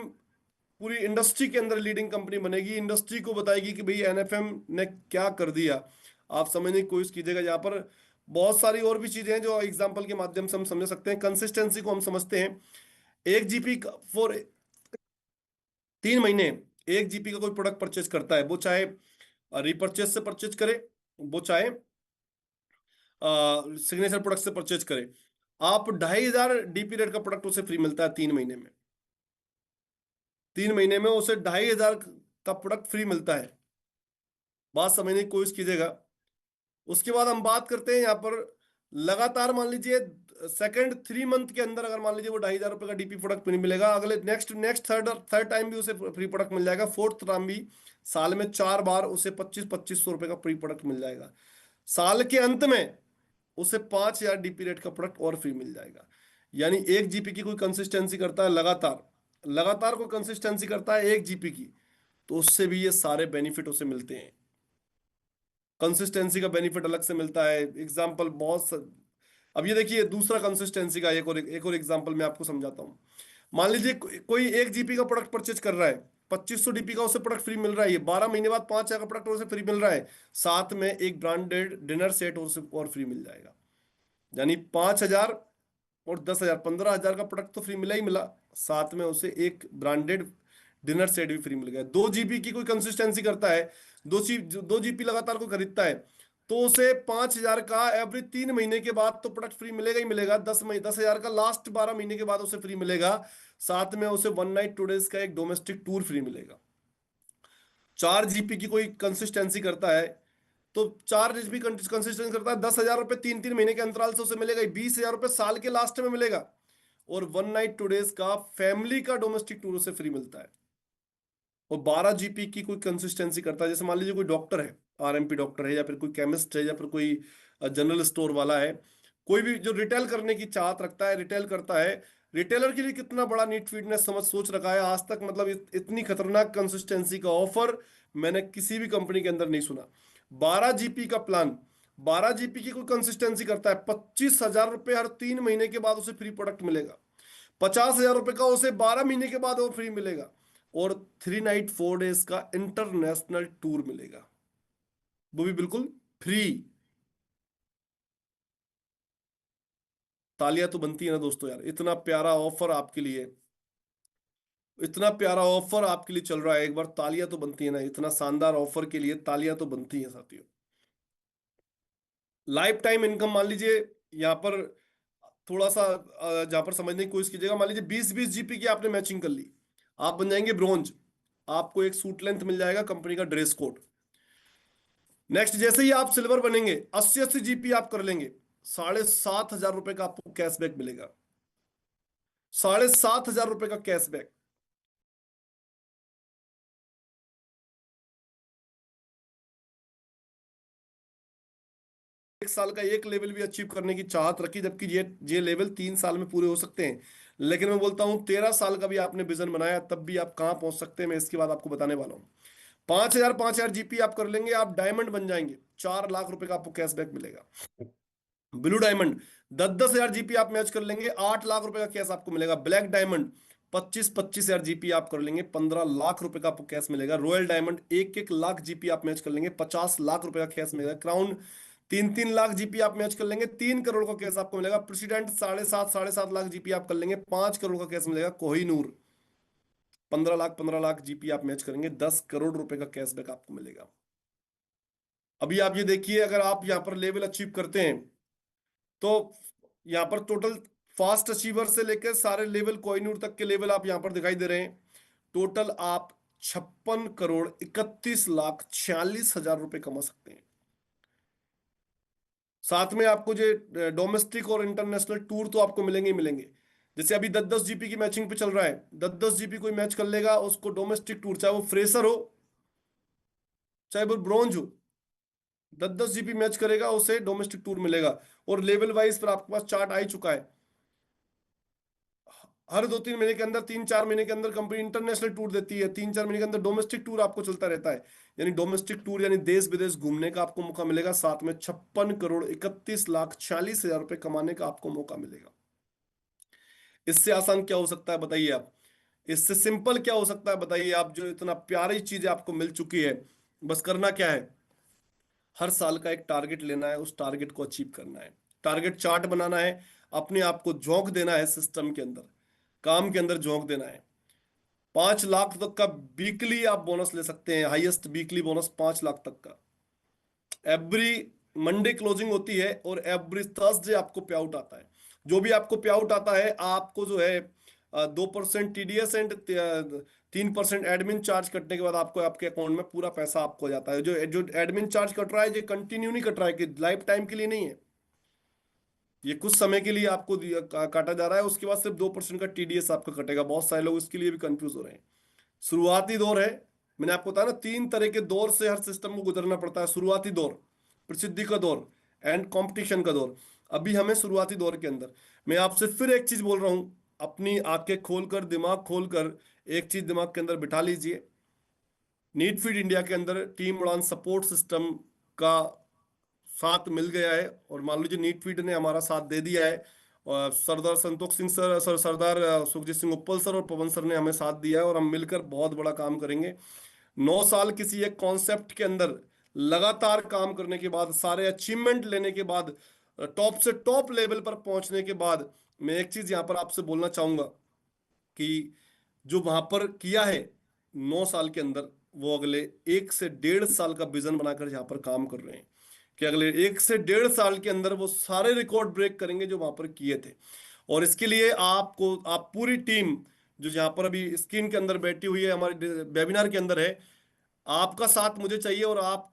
पूरी इंडस्ट्री के अंदर लीडिंग कंपनी बनेगी, इंडस्ट्री को बताएगी कि भाई NFM ने क्या कर दिया। आप समझने की कोशिश कीजिएगा। यहाँ पर बहुत सारी और भी चीजें हैं जो एग्जांपल के माध्यम से हम समझ सकते हैं। कंसिस्टेंसी को हम समझते हैं। 1 GB फॉर 3 महीने 1 GB का कोई प्रोडक्ट परचेज करता है, वो चाहे रिपर्चेज से परचेज करे, वो चाहे सिग्नेचर प्रोडक्ट से परचेज करे, आप 2500 DP रेट का प्रोडक्ट उसे फ्री मिलता है 3 महीने में। 3 महीने में उसे 2500 का प्रोडक्ट फ्री मिलता है। बात समझने की कोशिश कीजिएगा। उसके बाद हम बात करते हैं यहाँ पर लगातार, मान लीजिए सेकंड 3 मंथ के अंदर अगर मान लीजिए वो 2500 का DP प्रोडक्ट फ्री मिलेगा, अगले नेक्स्ट नेक्स्ट थर्ड टाइम भी उसे फ्री प्रोडक्ट मिल जाएगा, फोर्थ टाइम भी, साल में 4 बार उसे 2500 रुपए का फ्री प्रोडक्ट मिल जाएगा। साल के अंत में उसे 5000 DP रेट का प्रोडक्ट और फ्री मिल जाएगा। यानी 1 GB की कोई कंसिस्टेंसी करता है लगातार, लगातार कोई कंसिस्टेंसी करता है 1 GB की, तो उससे भी ये सारे बेनिफिट उसे मिलते हैं। कंसिस्टेंसी का बेनिफिट अलग से मिलता है। एग्जाम्पल अब ये देखिए दूसरा कंसिस्टेंसी का एक और एग्जाम्पल मैं आपको समझाता हूँ। मान लीजिए कोई 1 GB का प्रोडक्ट परचेज कर रहा है, 2500 DP का उसे प्रोडक्ट फ्री मिल रहा है, ये 12 महीने बाद 5000 का प्रोडक्ट उसे फ्री मिल रहा है, साथ में एक ब्रांडेड डिनर सेट उसे और फ्री मिल जाएगा। यानी 5000 और 10,000, 15,000 का प्रोडक्ट तो फ्री मिला ही मिला, साथ में उसे एक ब्रांडेड डिनर सेट भी फ्री मिल गया। 2 GB की कोई कंसिस्टेंसी करता है, 2 GB लगातार को खरीदता है, तो उसे 5,000 का एवरी 3 महीने के बाद तो प्रोडक्ट फ्री मिलेगा ही मिलेगा। 10,000 का लास्ट 12 महीने के बाद उसे फ्री मिलेगा, साथ में उसे 1 नाइट 2 डेज का एक डोमेस्टिक टूर फ्री मिलेगा। 4 GB की कोई कंसिस्टेंसी करता है, तो 4 GB कंसिस्टेंसी करता है, 10,000 रुपए 3 3 महीने के अंतराल से उसे मिलेगा, 20,000 रुपए साल के लास्ट में मिलेगा, और 1 नाइट 2 डेज का फैमिली का डोमेस्टिक टूर उसे फ्री मिलता है। और 12 GB की कोई कंसिस्टेंसी करता है, जैसे मान लीजिए कोई डॉक्टर है, RMP डॉक्टर है, या फिर कोई केमिस्ट है, या फिर कोई जनरल स्टोर वाला है, कोई भी जो रिटेल करने की चाहत रखता है, रिटेल करता है। रिटेलर के लिए कितना बड़ा नीट फिटनेस समझ सोच रखा है आज तक, मतलब इतनी खतरनाक कंसिस्टेंसी का ऑफर मैंने किसी भी कंपनी के अंदर नहीं सुना। 12 GB का प्लान, 12 GB की कोई कंसिस्टेंसी करता है, 25,000 रुपए हर 3 महीने के बाद उसे फ्री प्रोडक्ट मिलेगा, 50,000 रुपए का उसे 12 महीने के बाद और फ्री मिलेगा, और 3 नाइट 4 डेज का इंटरनेशनल टूर मिलेगा, वो भी बिल्कुल फ्री। तालियां तो बनती है ना दोस्तों यार, इतना प्यारा ऑफर आपके लिए, इतना प्यारा ऑफर आपके लिए चल रहा है, एक बार तालियां तो बनती है ना, इतना शानदार ऑफर के लिए तालियां तो बनती है साथियों। लाइफ टाइम इनकम मान लीजिए, यहाँ पर थोड़ा सा जहां पर समझने की कोशिश कीजिएगा। मान लीजिए 20-20 GB की आपने मैचिंग कर ली, आप बन जाएंगे ब्रॉन्ज, आपको एक सूट लेंथ मिल जाएगा कंपनी का ड्रेस कोड। नेक्स्ट जैसे ही आप सिल्वर बनेंगे, 80-80 GB आप कर लेंगे, 7,500 रुपए का आपको कैशबैक मिलेगा, 7,500 रुपए का कैशबैक। 1 साल का एक लेवल भी अचीव करने की चाहत रखी, जबकि ये लेवल 3 साल में पूरे हो सकते हैं। लेकिन मैं बोलता हूं 13 साल का भी आपने विजन बनाया, तब भी आप कहां पहुंच सकते हैं, मैं इसके बाद आपको बताने वाला हूं। 5,000 GP आप कर लेंगे, आप डायमंड बन जाएंगे, 4 लाख रुपए का आपको कैशबैक मिलेगा। ब्लू डायमंड 10-10 हजार GP आप मैच कर लेंगे, 8 लाख रुपए का कैश आपको मिलेगा। ब्लैक डायमंड 25-25 हजार GP आप कर लेंगे, 15 लाख रुपए का आपको कैश मिलेगा। रॉयल डायमंड 1-1 लाख GP आप मैच कर लेंगे, 50 लाख रुपए का कैश मिलेगा। क्राउन 3-3 लाख GP आप मैच कर लेंगे, 3 करोड़ का कैश आपको मिलेगा। प्रेसिडेंट 7.5-7.5 लाख GP आप कर लेंगे, 5 करोड़ का कैश मिलेगा। कोहिनूर 15 लाख GP आप मैच करेंगे, 10 करोड़ रुपए का कैशबैक आपको मिलेगा। अभी आप ये देखिए, अगर आप यहाँ पर लेवल अचीव करते हैं तो यहाँ पर टोटल फास्ट अचीवर से लेकर सारे लेवल कोहिनूर तक के लेवल आप यहां पर दिखाई दे रहे हैं। टोटल आप 56 करोड़ 31 लाख 46 हजार रुपए कमा सकते हैं। साथ में आपको जो डोमेस्टिक और इंटरनेशनल टूर तो आपको मिलेंगे ही मिलेंगे। जैसे अभी 10-10 जीपी की मैचिंग पे चल रहा है, 10-10 जीपी कोई मैच कर लेगा उसको डोमेस्टिक टूर, चाहे वो फ्रेशर हो चाहे वो ब्रॉन्ज हो, 10-10 जीपी मैच करेगा उसे डोमेस्टिक टूर मिलेगा। और लेवल वाइज पर आपके पास चार्ट आ ही चुका है। हर 2-3 महीने के अंदर, 3-4 महीने के अंदर कंपनी इंटरनेशनल टूर देती है, 3-4 महीने के अंदर डोमेस्टिक टूर आपको चलता रहता है। यानी डोमेस्टिक टूर यानी देश विदेश घूमने का आपको मौका मिलेगा, साथ में 56 करोड़ 31 लाख 46 हजार रुपए कमाने का आपको मौका मिलेगा। इससे आसान क्या हो सकता है बताइए आप? इससे सिंपल क्या हो सकता है बताइए आप? जो इतना प्यारी चीज आपको मिल चुकी है, बस करना क्या है? हर साल का एक टारगेट लेना है, उस टारगेट को अचीव करना है, टारगेट चार्ट बनाना है, अपने आप को झोंक देना है सिस्टम के अंदर, काम के अंदर झोंक देना है। 5 लाख तक का वीकली आप बोनस ले सकते हैं, हाईएस्ट वीकली बोनस 5 लाख तक का। एवरी मंडे क्लोजिंग होती है और एवरी थर्सडे आपको पे आउट आता है। जो भी आपको पे आउट आता है, आपको जो है 2% टीडीएस एंड 3% एडमिन चार्ज कटने के बाद आपको आपके अकाउंट में पूरा पैसा आपको हो जाता है। जो जो एडमिन चार्ज कट रहा है ये कंटिन्यू नहीं कट रहा है, कि लाइफ टाइम के लिए नहीं है, ये कुछ समय के लिए आपको काटा जा रहा है, उसके बाद सिर्फ 2% का टीडीएस आपका कटेगा। बहुत सारे लोग इसके लिए भी कंफ्यूज हो रहे हैं। शुरुआती दौर है, मैंने आपको बताया ना 3 तरह के दौर से हर सिस्टम को गुजरना पड़ता है। शुरुआती दौर, प्रसिद्धि का दौर एंड कंपटीशन का दौर। अभी हमें शुरुआती दौर के अंदर, मैं आपसे फिर एक चीज बोल रहा हूं, अपनी आंखें खोलकर दिमाग खोलकर एक चीज दिमाग के अंदर बिठा लीजिए। नीट फीड इंडिया के अंदर टीम उड़ान सपोर्ट सिस्टम का साथ मिल गया है, और मान लीजिए नीट फीड ने हमारा साथ दे दिया है, और सरदार संतोष सिंह सर सरदार सुखजीत सिंह उपल सर और पवन सर ने हमें साथ दिया है, और हम मिलकर बहुत बड़ा काम करेंगे। 9 साल किसी एक कॉन्सेप्ट के अंदर लगातार काम करने के बाद, सारे अचीवमेंट लेने के बाद, टॉप से टॉप लेवल पर पहुंचने के बाद, मैं एक चीज यहां पर आपसे बोलना चाहूंगा कि जो वहां पर किया है 9 साल के अंदर, वो अगले 1 से 1.5 साल का विजन बनाकर यहाँ पर काम कर रहे हैं, कि अगले 1 से 1.5 साल के अंदर वो सारे रिकॉर्ड ब्रेक करेंगे जो वहां पर किए थे। और इसके लिए आपको, आप पूरी टीम जो यहाँ पर अभी स्क्रीन के अंदर बैठी हुई है, हमारे वेबिनार के अंदर है, आपका साथ मुझे चाहिए, और आप